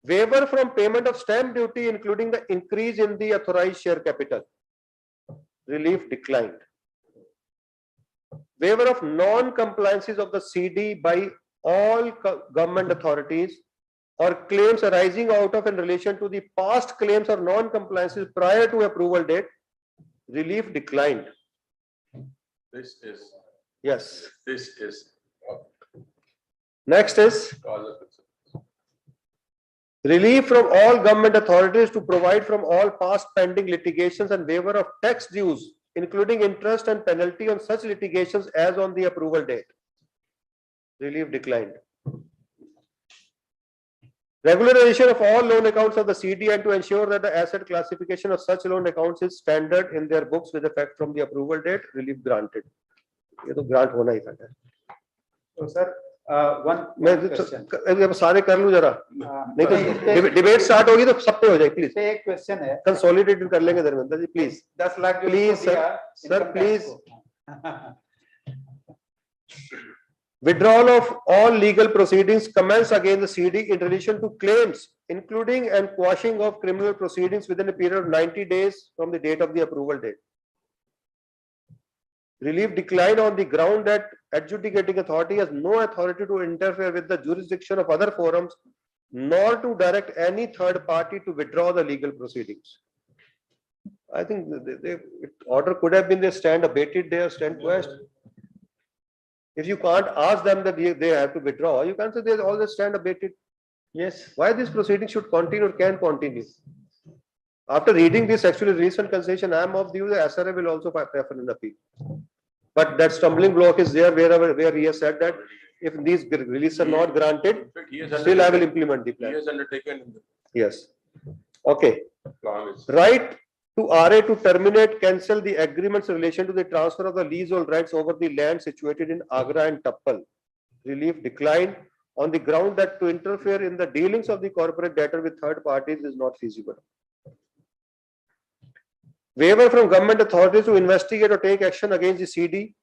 Waiver from payment of stamp duty, including the increase in the authorized share capital. Relief declined. Waiver of non-compliances of the CD by all government authorities or claims arising out of in relation to the past claims or non-compliances prior to approval date. Relief declined. This is. Yes. This is. Next is relief from all government authorities to provide from all past pending litigations and waiver of tax dues, including interest and penalty on such litigations as on the approval date. Relief declined. Regularization of all loan accounts of the CD and to ensure that the asset classification of such loan accounts is standard in their books with effect from the approval date. Relief granted. ये तो grant होना ही था. So, sir, one question. मैं सारे कर लूं जरा. नहीं तो डिबेट स्टार्ट होगी तो सब पे हो जाए प्लीज. एक क्वेश्चन है. कंसोलिडेटेड कर लेंगे Dharmendra ji please. 10 lakh please sir please. Withdrawal of all legal proceedings commenced against the CD in relation to claims, including and quashing of criminal proceedings within a period of 90 days from the date of the approval date. Relief declined on the ground that adjudicating authority has no authority to interfere with the jurisdiction of other forums nor to direct any third party to withdraw the legal proceedings. I think the order could have been they stand abated there, stand quest. If you can't ask them that they have to withdraw, you can't say they always stand abated. Yes. Why this proceeding should continue or can continue? After reading this actually recent concession, I am of the view the SRA will also prefer an appeal. But that stumbling block is there where he has said that if these releases are not granted, still I will implement the plan. He has undertaken. Yes. Okay. Plan is. Right to RA to terminate, cancel the agreements in relation to the transfer of the leasehold rights over the land situated in Agra and Tappal. Relief declined on the ground that to interfere in the dealings of the corporate debtor with third parties is not feasible. Waiver from government authorities to investigate or take action against the CD,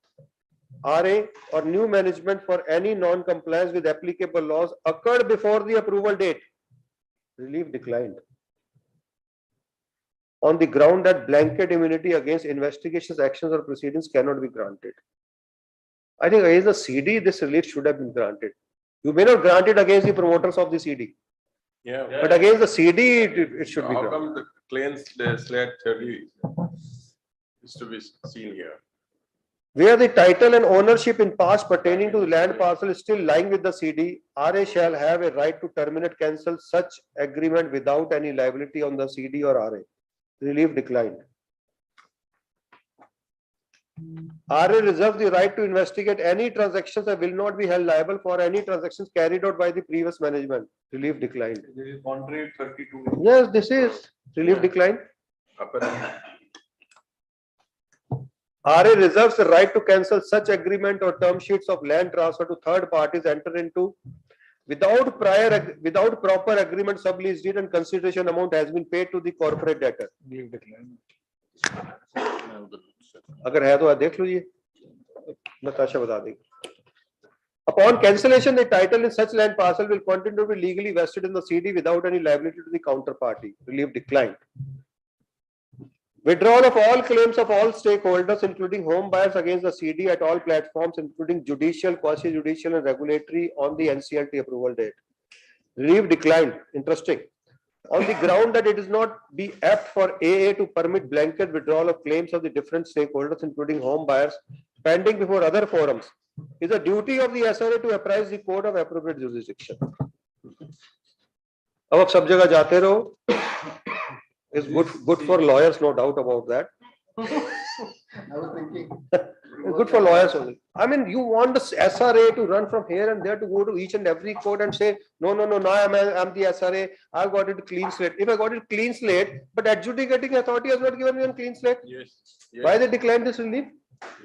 RA or new management for any non-compliance with applicable laws occurred before the approval date. Relief declined on the ground that blanket immunity against investigations, actions or proceedings cannot be granted. I think against the CD, this relief should have been granted. You may not grant it against the promoters of the CD. Yeah. But against the CD, it should be How granted. come the claims the slate 30 is to be seen here? Where the title and ownership in past pertaining to the land parcel is still lying with the CD, RA shall have a right to terminate, cancel such agreement without any liability on the CD or RA. Relief declined. RA reserves the right to investigate any transactions and will not be held liable for any transactions carried out by the previous management. Relief declined. This is contrary 32. Yes, this is relief declined. RA reserves the right to cancel such agreement or term sheets of land transfer to third parties entered into without proper agreement, sublease deed and consideration amount has been paid to the corporate debtor. Relief declined. अगर है तो देख लीजिए नताशा बता देगी. Upon cancellation, the title in such land parcel will continue to be legally vested in the CD without any liability to the counterparty. Relief declined. Withdrawal of all claims of all stakeholders, including home buyers, against the CD at all platforms, including judicial, quasi-judicial, and regulatory, on the NCLT approval date. Relief declined. Interesting. On the ground that it is not be apt for AA to permit blanket withdrawal of claims of the different stakeholders, including home buyers, pending before other forums, is a duty of the SRA to apprise the court of appropriate jurisdiction. अब आप सब जगह जाते रहो. Is good for lawyers, no doubt about that. I was thinking. Good for lawyers only. I mean, you want the SRA to run from here and there to go to each and every court and say, no, now I'm the SRA. I've got it clean slate. If I got it clean slate, but adjudicating authority has not given me a clean slate. Yes. Why they declined this relief?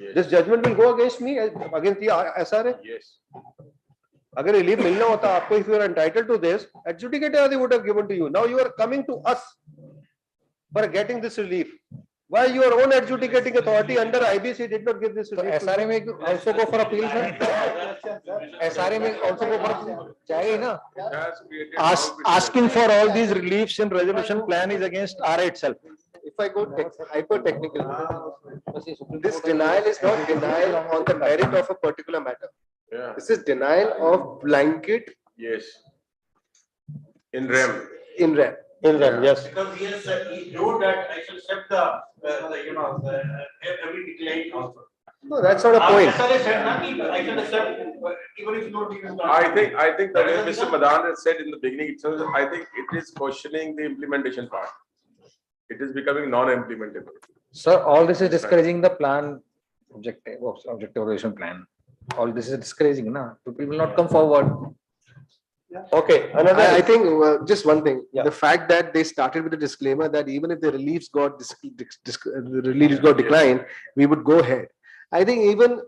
Yes. This judgment will go against me, against the SRA. Yes. अगर relief मिलना होता आपको, if you are entitled to this, adjudicator they would have given to you. Now you are coming to us for getting this relief. Why your own adjudicating authority under IBC did not give this relief? So SRA may also go for appeal, sir. SRA may also go for appeal. चाहिए ना? Asking for all these reliefs in resolution plan is against RA itself. If I go hyper technical, this denial is not denial on the merit of a particular matter. Yeah. This is denial of blanket. Yes. In REM. In REM. In REM, yes. Because he has said, he wrote that I shall accept every decline also. No, that's not a point. SRA said nothing, I shall accept even if you don't even. I think the way Mr. Madan has said in the beginning itself, I think it is questioning the implementation part. It is becoming non-implementable. Sir, all this is discouraging the plan objective resolution plan. All this is discouraging, na? People will not come forward. Okay, another. I think just one thing. Yeah. The fact that they started with a disclaimer that even if the reliefs got declined, we would go ahead. I think even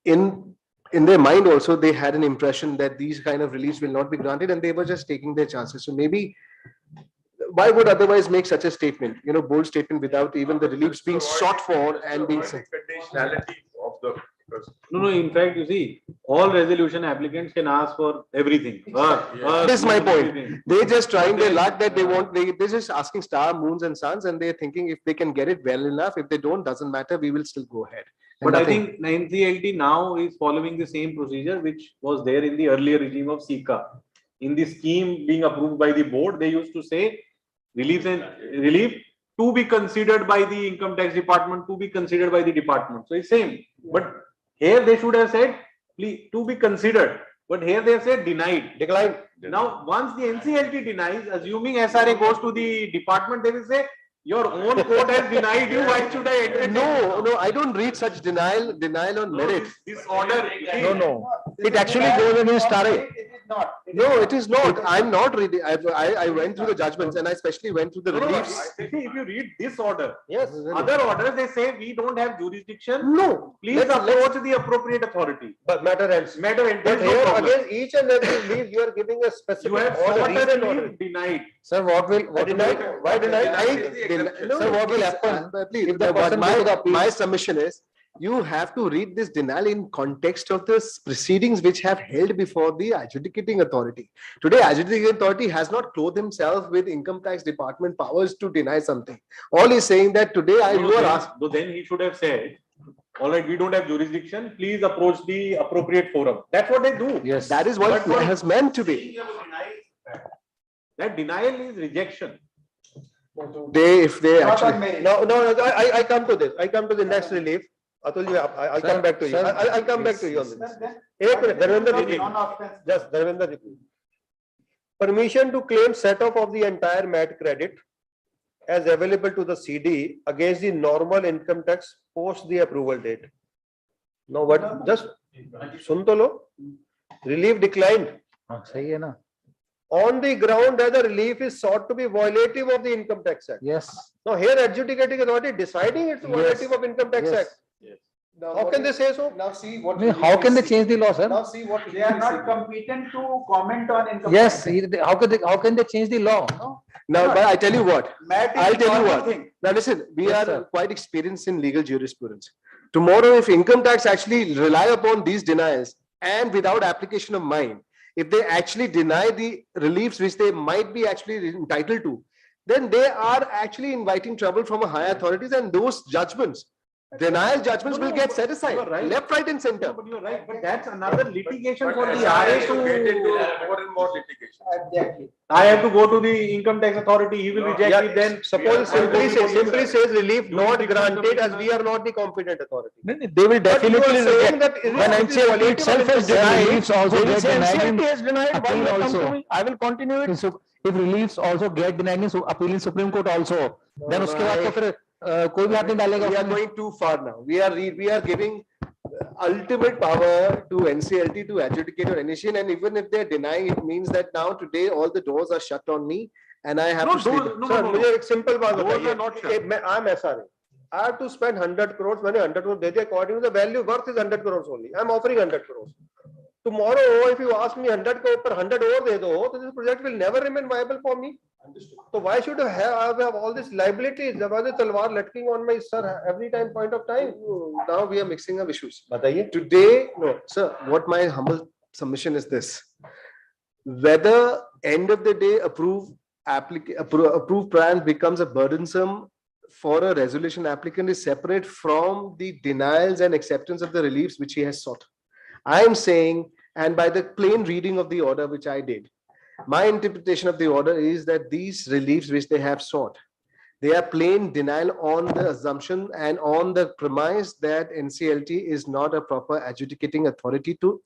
in their mind also they had an impression that these kind of reliefs will not be granted, and they were just taking their chances. So maybe why would otherwise make such a statement? Bold statement without even the reliefs being sought for and being sent. Conditionality of the. No, in fact, you see, all resolution applicants can ask for everything. This is my point. They're just trying their luck that they're just asking star, moons and suns, and they're thinking if they can get it well enough. If they don't, doesn't matter, we will still go ahead. But I think NCLT now is following the same procedure which was there in the earlier regime of SICA. In the scheme being approved by the board, they used to say relief to be considered by the income tax department, to be considered by the department. So it's same. But here they should have said, please, to be considered. But here they have said denied. Declined. Now, once the NCLT denies, assuming SRA goes to the department, they will say, your own court has denied you. Why should I entertain? No, I don't read such denial on merit. This order. No. It actually goes against RA. No, it is not. I'm not reading. I went through the judgments and I especially went through the reliefs. If you read this order, yes, other orders they say we don't have jurisdiction. No, please approach the appropriate authority. But matter ends. Matter ends. But here again, each and every leave you are giving a specific You have order. denied. Sir, what will Denied? Why denied? Sir, what will happen? Please, If the person goes to the appeal- my submission is, you have to read this denial in context of the proceedings which have held before the adjudicating authority. Today, adjudicating authority has not clothed himself with income tax department powers to deny something. All he's saying that today you are asked. So then he should have said, all right, we don't have jurisdiction. Please approach the appropriate forum. That's what they do. Yes. That is what it has meant to be. That denial is rejection. If they Not actually on merit. no, I come to this. I come to the next relief. Atul, I'll come back to you. Sir, I'll come back to you on this. Then- एक minute, Dharmendra, repeat. Non-offense. Just Dharmendra, repeat. Permission to claim set off of the entire MAT credit as available to the CD against the normal income tax post the approval date. Now what? Just सुन तो लो. Relief declined. सही है ना? On the ground that the relief is sought to be violative of the Income Tax Act. Yes. Now here adjudicating authority deciding it's violative of Income Tax Yes. Act. How can they say so? Now see what. How can they change the law, sir? Now see what. They are not competent to comment on income. Yes, tax. how can they change the law? Now, but I tell you what. MAT is I'll tell you normal what. thing. Now listen, we Yes, are sir. quite experienced in legal jurisprudence. Tomorrow, if income tax actually rely upon these denials and without application of mine, if they actually deny the reliefs which they might be actually entitled to, then they are actually inviting trouble from a higher authorities, and those judgments, denial judgments will get set aside, You're right. left, right and center. But you're right. But that's another litigation for the SRA RA to get to. into more and more litigation. Exactly. I have to go to the income tax authority. He will reject Yeah, it. Then suppose simply says relief not granted as we are not the competent authority. They will definitely reject that. When NCLT itself has denied, reliefs also get denied in NCLT has denied. Why appeal will come also. to me? I will continue it. So if reliefs also get denied in appeal in Supreme Court also, then उसके बाद तो फिर कोई भी हाथ नहीं डालेगा We are उसमें। going too far now. We are giving ultimate power to NCLT to adjudicate or initiate, and even if they are denying, it means that now today all the doors are shut on me and I have to stay. Sir, मुझे एक simple बात बताइए. I'm SRA. I have to spend 100 crores. मैंने 100 crores दे दिया. According to the value worth is 100 crores only. I'm offering 100 crores. Tomorrow, if you ask me 100 के ऊपर 100 और दे दो, तो this project will never remain viable for me. So why should I have all this liabilities? जब तलवार लटकिंग on my sir every time point of time. Now we are mixing up issues. बताइए. Today, no, sir. What my humble submission is this: whether end of the day approved plan becomes a burdensome for a resolution applicant is separate from the denials and acceptance of the reliefs which he has sought. I am saying, and by the plain reading of the order which I did, my interpretation of the order is that these reliefs which they have sought, they are plain denial on the assumption and on the premise that NCLT is not a proper adjudicating authority to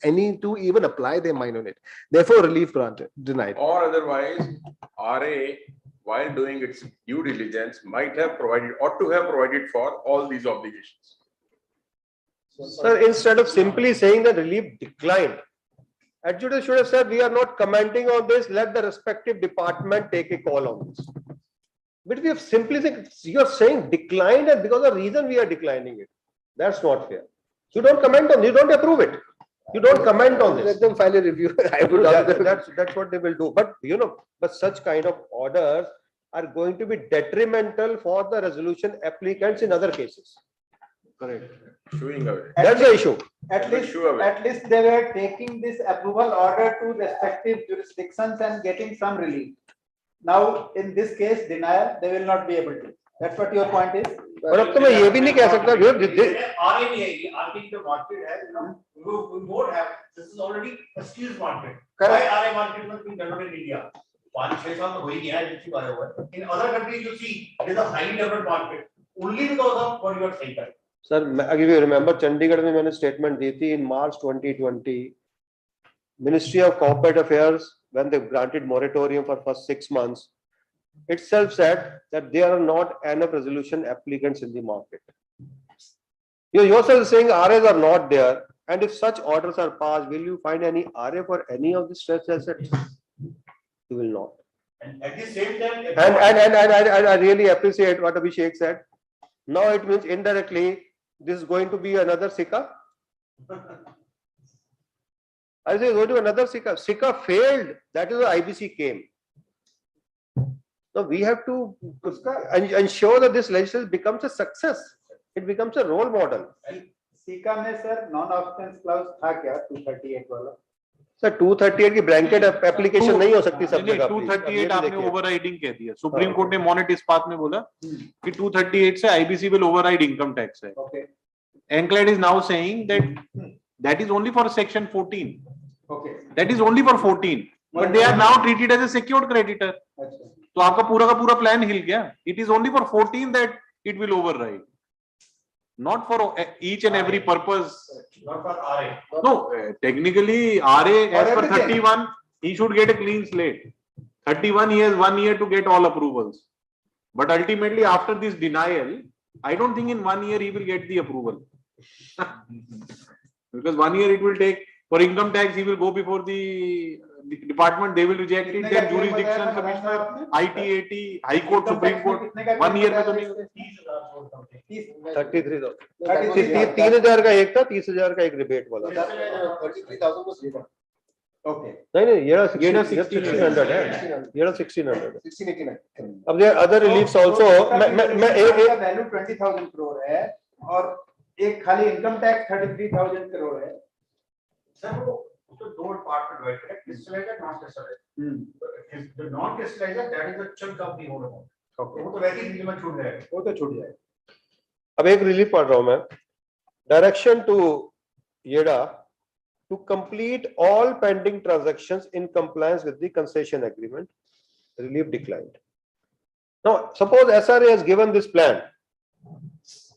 even apply their mind on it. Therefore, relief granted, denied. Or otherwise, RA, while doing its due diligence, might have provided, ought to have provided for all these obligations. Sir, instead of simply saying that relief declined, adjudicator should have said, we are not commenting on this, let the respective department take a call on this. But we have simply said, you are saying declined, and because of reason we are declining it. That's not fair. You don't comment on it, you don't approve it. You don't comment on this. Let them file a review. I would that's what they will do. But but such kind of orders are going to be detrimental for the resolution applicants in other cases. Correct. Showing away. That's the issue. At least they were taking this approval order to respective jurisdictions and getting some relief. Now, in this case, denial, they will not be able to. That's what your point is? और अब तो मैं ये भी नहीं कह सकता RA नहीं आएगी, RP the market has, we won't have, this is already a skills market. Why RA market must be developed in India? 5-6 साल तो हो ही गया है जिसकी बात है. In other countries you see it is a highly developed market only because of what you are saying. Sir, अगर you remember Chandigarh में मैंने स्टेटमेंट दी थी in March 2020. Ministry of Corporate Affairs, when they granted moratorium for first 6 months, itself said that there are not enough resolution applicants in the market. You yourself saying RAs are not there, and if such orders are passed, will you find any RA for any of the stressed assets? You will not. And at the same time, And I really appreciate what Abhishek said. Now it means indirectly this is going to be another SICA. I say go to another SICA. SICA failed. That is why IBC came. So we have to ensure that this legislation becomes a success. It becomes a role model. SICA में sir non-obstance clause था क्या 238 वाला? Sir 238 की blanket application नहीं हो सकती सब जगह. 238 आपने ओवरराइडिंग कह दिया. सुप्रीम कोर्ट ने मोनेट इस्पात में बोला कि 238 से IBC will override income tax है. NCLAT is now saying that is only for section 14. Okay. That is only for 14. But they are now treated as a secured creditor. तो आपका पूरा का पूरा प्लान हिल गया. It is only for 14 that it will override. Not for each and every purpose. Not for RA. No, technically RA as per 31, he should get a clean slate. 31 he has 1 year to get all approvals. But ultimately after this denial, I don't think in 1 year he will get the approval. Because 1 year it will take. For income tax, he will go before the department, they will reject it, then jurisdiction, commissioner, ITAT, High Court, Supreme Court, 1 year में तो नहीं. 33,000. 3,000 का एक था, 30,000 का एक rebate वाला. 33,000 was given. Okay. नहीं, ये 1,600 है. ये 1,600. 1,689. अब there are other reliefs also. मैं एक वैल्यू 20,000 करोड़ है और एक खाली इनकम टैक्स 33,000 करोड़ है. Sir, so दो डिपार्टमेंट बैठे हैं, crystallizer, non-crystallizer. The non-crystallizer, that is a chunk of the whole amount. वो तो वैसे ही दिल्ली में छूट जाएगा. वो तो छूट जाएगा. अब एक रिलीफ पढ़ रहा हूं मैं. Direction to YEDA to complete all pending transactions in compliance with the concession agreement. Relief declined. Now, suppose SRA has given this plan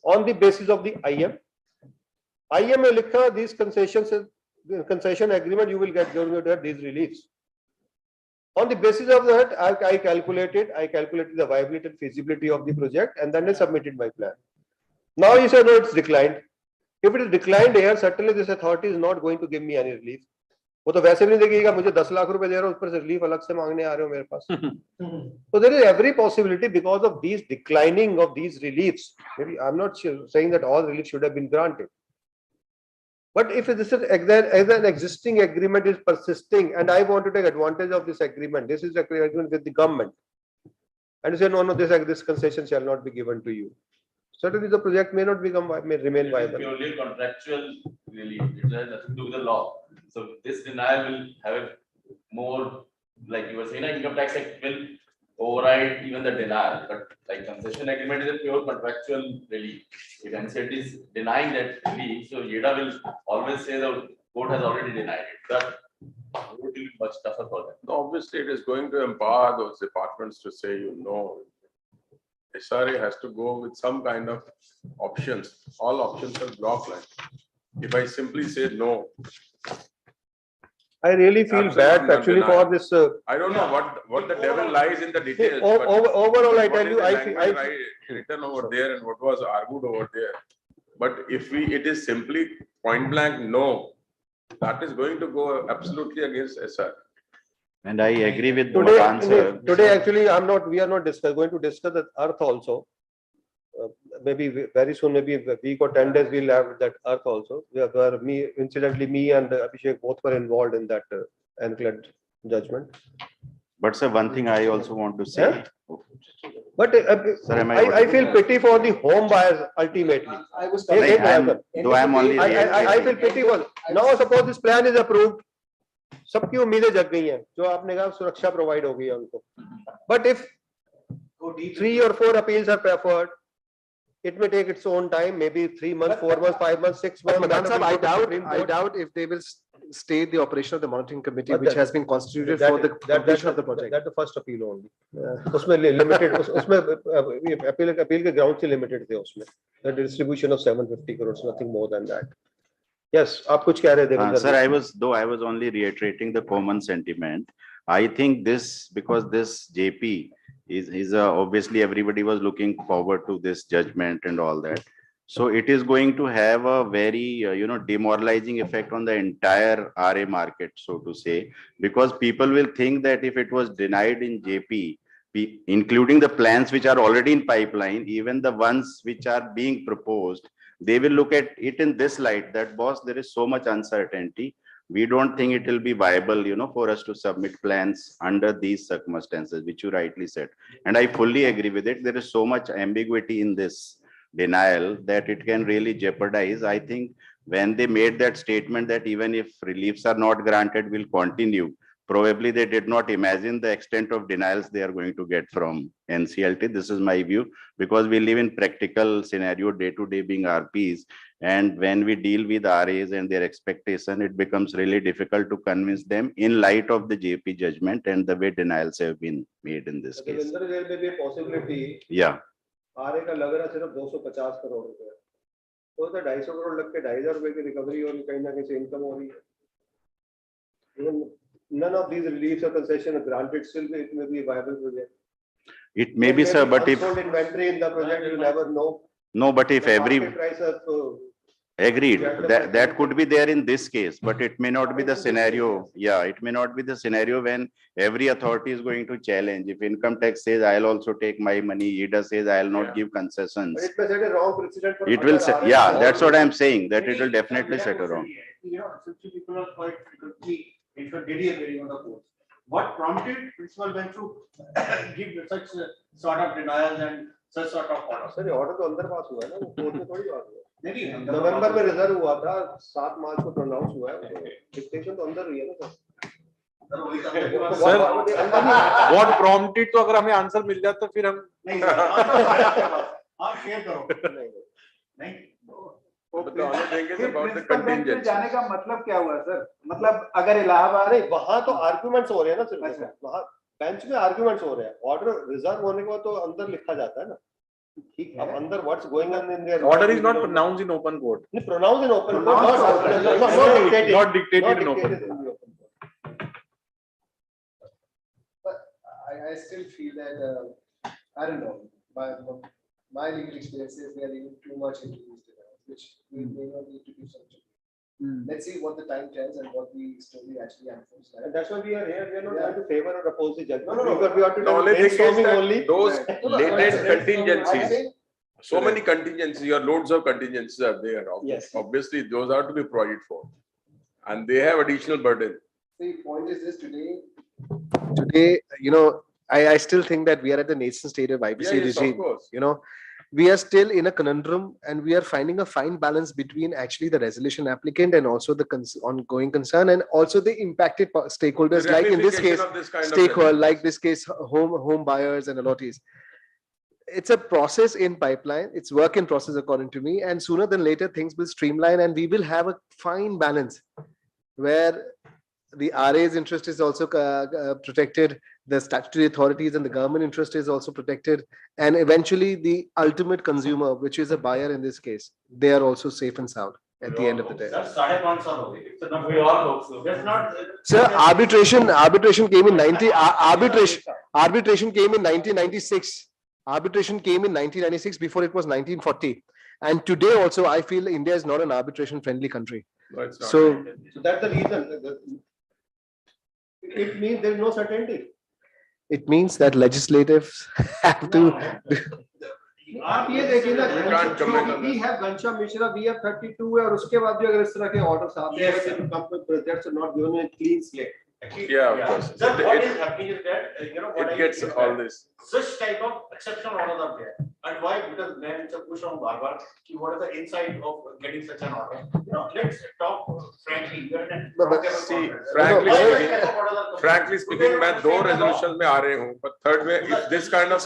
on the basis of the IM. IM में लिखा these concession agreement you will get these reliefs. On the basis of that, I calculated the viability and feasibility of the project, and then I submitted my plan. Now you say no, it's declined. If it is declined here, certainly this authority is not going to give me any relief. वो तो वैसे भी नहीं देखेगा, मुझे 10 लाख रुपए दे रहा हूँ, उस पर से relief अलग से मांगने आ रहे हो मेरे पास. So there is every possibility because of these declining of these reliefs. Maybe I'm not saying that all relief should have been granted. But if this is as an existing agreement is persisting, and I want to take advantage of this agreement, this is agreement with the government, and you say no, this concession shall not be given to you. Certainly, the project may not remain viable. Purely contractual relief. It has nothing to do with the law. So this denial will have a more, like you were saying, income tax act will override even the denial. But like concession agreement is a pure contractual relief. If NCLT is denying that relief, so YEDA will always say the court has already denied it. That would be much tougher for them. Obviously, it is going to empower those departments to say, you know, SRA has to go with some kind of options. All options are blocked. Like if I simply say no, I really feel bad actually for this. I don't know what the devil lies in the details. Overall, I tell you, I written over there and what was argued over there. But if it is simply point blank no, that is going to go absolutely against SR. And I agree with both today. answers. Today, actually, we are not going to discuss the earth also. Maybe very soon, maybe a week or 10 days, we'll have that earth also. Where incidentally, me and Abhishek both were involved in that NCLT judgment. But sir, one thing I also want to say. Yeah? But I feel pity for the home buyers ultimately. I feel pity for. Now, suppose this plan is approved. सबकी उम्मीदें जग गई हैं, जो आपने कहा सुरक्षा provide हो गई है उनको. But if 3 or 4 appeals are preferred, It may take its own time, maybe 3 months, 4 months, 5 months, 6 months. But Madhan Sahib, Matter will go to Supreme I Court. doubt if they will stay the operation of the monitoring committee, But which that- has been constituted that- for the that- completion of the project. That's the first appeal only. उसमें limited, उसमें appeal के ground से limited थे उसमें. The distribution of 750 crores, nothing more than that. Yes, आप कुछ कह रहे थे Devinder Sir, ji. I was only reiterating the common sentiment. I think this, because this Jaypee is obviously everybody was looking forward to this judgment and all that. So it is going to have a very, demoralizing effect on the entire RA market, so to say, because people will think that if it was denied in Jaypee, including the plans which are already in pipeline, even the ones which are being proposed, they will look at it in this light, that boss, there is so much uncertainty. We don't think it will be viable, for us to submit plans under these circumstances, which you rightly said. And I fully agree with it. There is so much ambiguity in this denial that it can really jeopardize. I think when they made that statement that even if reliefs are not granted, will continue, probably they did not imagine the extent of denials they are going to get from NCLT. This is my view, because we live in practical scenario day to day being RPs. And when we deal with RAs and their expectation, it becomes really difficult to convince them in light of the Jaypee judgment and the way denials have been made in this case. Devinder, there may be a possibility. Yeah. RA का लग रहा सिर्फ 250 करोड़ रुपए, तो 250 करोड़ लग के 2,500 रुपए की रिकवरी और कहीं ना कहीं से इनकम हो रही है. Even none of these reliefs or concession are granted, still it may be a viable project. It may be, sir, but if unsold inventory in the project, you never know. no, but if The every market price of, agreed, that could be there in this case, but it may not be the scenario. Yeah, it may not be the scenario when every authority is going to challenge. If income tax says I'll also take my money, EDA says I'll not give concessions. but it may set a wrong precedent for It will other say, RAs. yeah, that's what I'm saying, that it will definitely set a wrong. 50 people are quite frequently intermediary on the court. What prompted principal bench to give such sort of denials and such sort of orders? Sir, ये order तो अंदर पास हुआ है ना, वो court में थोड़ी बात हुआ. नहीं, नवंबर में रिजर्व हुआ था, 7 मार्च को प्रोनाउंस हुआ है, डिक्टेशन तो अंदर हुई है ना सर. सर, what prompted, तो अगर हमें आंसर मिल जाता फिर हम नहीं, आप शेयर करो. नहीं, But the only thing is about the contingency. जाने का मतलब क्या हुआ सर? मतलब अगर इलाहाबाद नहीं, वहाँ तो आर्गुमेंट्स हो रहे हैं ना सिर्फ, वहाँ बेंच में आर्गुमेंट्स हो रहे हैं. ऑर्डर रिजर्व होने के बाद तो अंदर लिखा जाता है ना. ठीक है. अब अंदर what's going on in their order is not pronounced in open court. नहीं, pronounced in open court, Not dictated in open court. But I still feel that, I don't know, my legal experience is we are reading too much into these denials, which we may not need to do something. Let's see what the time tells and what the story actually unfolds. And that's why we are here. We are not Yeah. trying to favor or oppose the judgment. No. Because we have to The do only thing is brainstorming that only. those Right. latent I contingencies, say- so many contingencies or loads of contingencies are there. Yes. Obviously, those are to be provided for. And they have additional burden. The point is this, today, I still think that we are at the nascent state of IBC Yeah, yes, of regime. course. We are still in a conundrum and we are finding a fine balance between actually the resolution applicant and also the ongoing concern and also the impacted stakeholders, The like in this ramification case, of this kind of stakeholder, resolution. like this case, home buyers and allottees. It's a process in pipeline. It's work in process according to me, and sooner than later things will streamline and we will have a fine balance where the RA's interest is also protected, the statutory authorities and the government interest is also protected, and eventually the ultimate consumer, which is a buyer in this case, they are also safe and sound at the end of the day. That's 5.5 साल हो गए. It's not, we all hope so. That's not. Sir, arbitration came in arbitration came in 1996. Arbitration came in 1996 before it was 1940. And today also, I feel India is not an arbitration friendly country. No, it's not. So that's the reason. It means there is no certainty. it means that legislatives have to. आप ये देखिए ना, You can't comment on we have Ghanshyam Mishra, we have 32 है और उसके बाद भी अगर इस तरह के orders आते हैं, then company projects are not given a clean slate. Yeah, of course. Sir, what It- is happening is that, what It I gets feel all that this. such type of exceptional orders are there. And why? Because मैं इनसे पूछ रहा हूँ बार-बार कि what is the inside of getting such an order? Let's talk frankly. We are in a roundtable See, conference. frankly Why such speaking, type of orders are coming? frankly speaking, मैं 2 resolutions में आ रहे हूँ, but third में if this kind of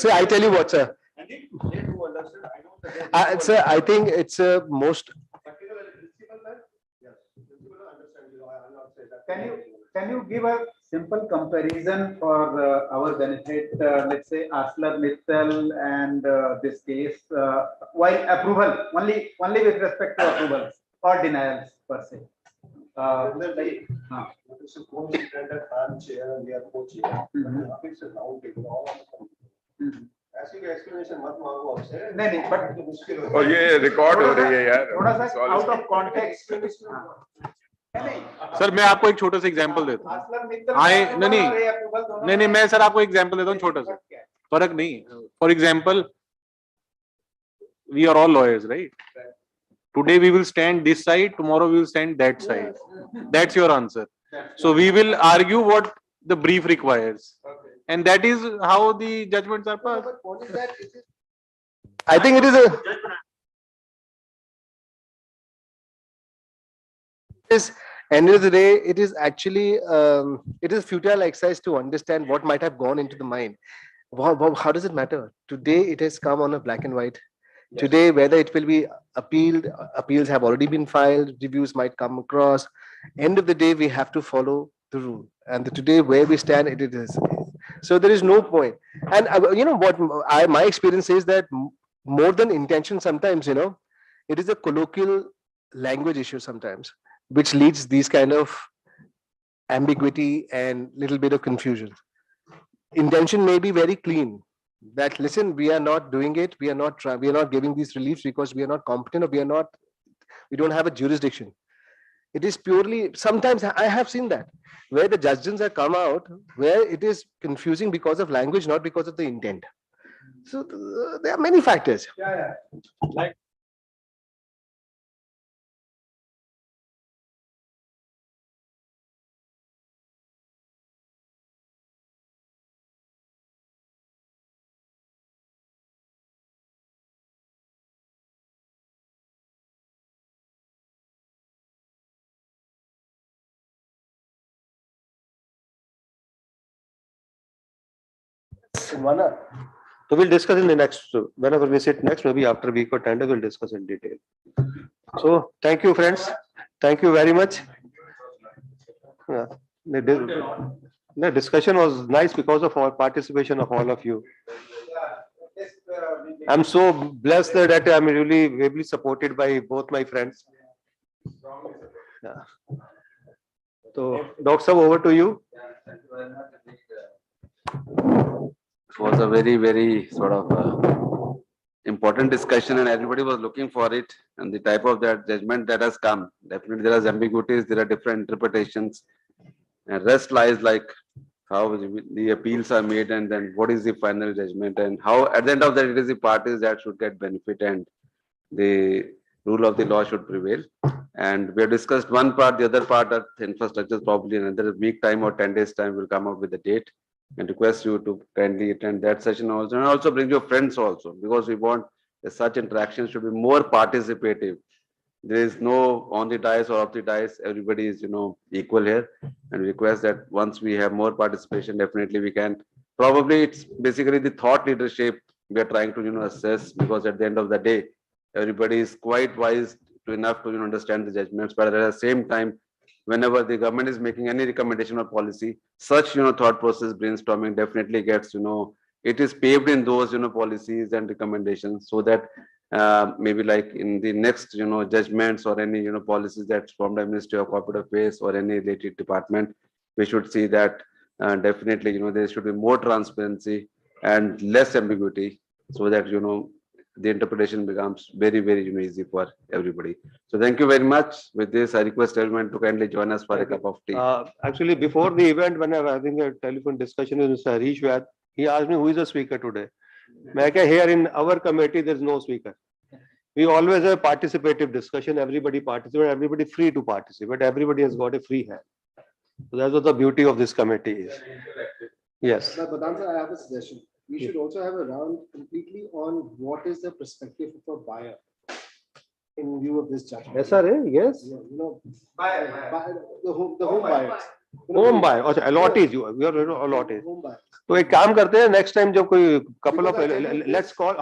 Sir, I tell you what, sir. Sir, I think it's a most. Can you give a simple comparison for our benefit, let's say ArcelorMittal and this case, while approval, only with respect to approvals or denials per se? It's a co-standard armchair and we are co-chair. It's a round table, all of them. ऐसी कोई explanation मत मांगो हमसे। नहीं, but और ये record हो रही है यार। थोड़ा सा out of context। सर मैं आपको एक छोटा सा एग्जांपल देता हूँ। नहीं, मैं सर आपको एग्जांपल देता हूँ छोटा सा। फर्क नहीं। For example, we are all lawyers, right? Today we will stand this side, tomorrow we will stand that side. That's your answer. So we will argue what the brief requires. And that is how the judgments are passed. I think it is a. End of the day, it is actually it is futile exercise to understand what might have gone into the mind. How does it matter? Today it has come on a black and white. Yes. Today, whether it will be appealed, appeals have already been filed, reviews might come across. End of the day, we have to follow the rule. And today, where we stand, it is. So there is no point. And you know what? My experience is that more than intention, sometimes it is a colloquial language issue sometimes, which leads these kind of ambiguity and little bit of confusion. Intention may be very clean. That listen, we are not doing it. We are not giving these reliefs because we are not competent, or we don't have a jurisdiction. It is purely, sometimes I have seen that where the judgments have come out where it is confusing because of language, not because of the intent. So there are many factors. Yeah. Like So we'll discuss in the next, whenever we sit next, maybe after a week or 10 days, we'll discuss in detail. So thank you, friends. Thank you very much. Yeah. The discussion was nice because of our participation of all of you. I'm so blessed that I'm really ably supported by both my friends. Yeah. So, Dr. Sahab, over to you. It was a very, very sort of important discussion, and everybody was looking for it. And the type of that judgment that has come, definitely there are ambiguities, there are different interpretations, and rest lies like how the appeals are made, and then what is the final judgment, and how at the end of that it is the parties that should get benefit, and the rule of the law should prevail. And we have discussed one part, the other part of infrastructure probably another week time or 10 days time will come out with the date, and request you to kindly attend that session also, and also bring your friends also, because we want such interactions should be more participative. There is no on the dais or off the dais, everybody is equal here, and request that once we have more participation, definitely we can, probably it's basically the thought leadership we are trying to assess, because at the end of the day everybody is quite wise to enough to understand the judgments, but at the same time whenever the government is making any recommendation or policy, such thought process brainstorming definitely gets it is paved in those policies and recommendations, so that maybe like in the next judgments or any policies that's from the Ministry of Corporate Affairs or any related department, we should see that definitely there should be more transparency and less ambiguity, so that the interpretation becomes very, very easy for everybody. So thank you very much. With this, I request everyone to kindly join us for a cup of tea. Actually, before the event, when I was having a telephone discussion with Mr. Harish Vyad, he asked me who is the speaker today. Here in our committee, there is no speaker. We always have participative discussion. Everybody participates. Everybody free to participate. Everybody has got a free hand. So that's what the beauty of this committee is. Yes. But I have a suggestion. We should also have a round completely on what is the perspective of a buyer in view of this judgment. SRA, yes. The home buyers. Home buyer. अच्छा, allottees. You are allottees. तो एक काम करते हैं next time जब कोई couple of let's call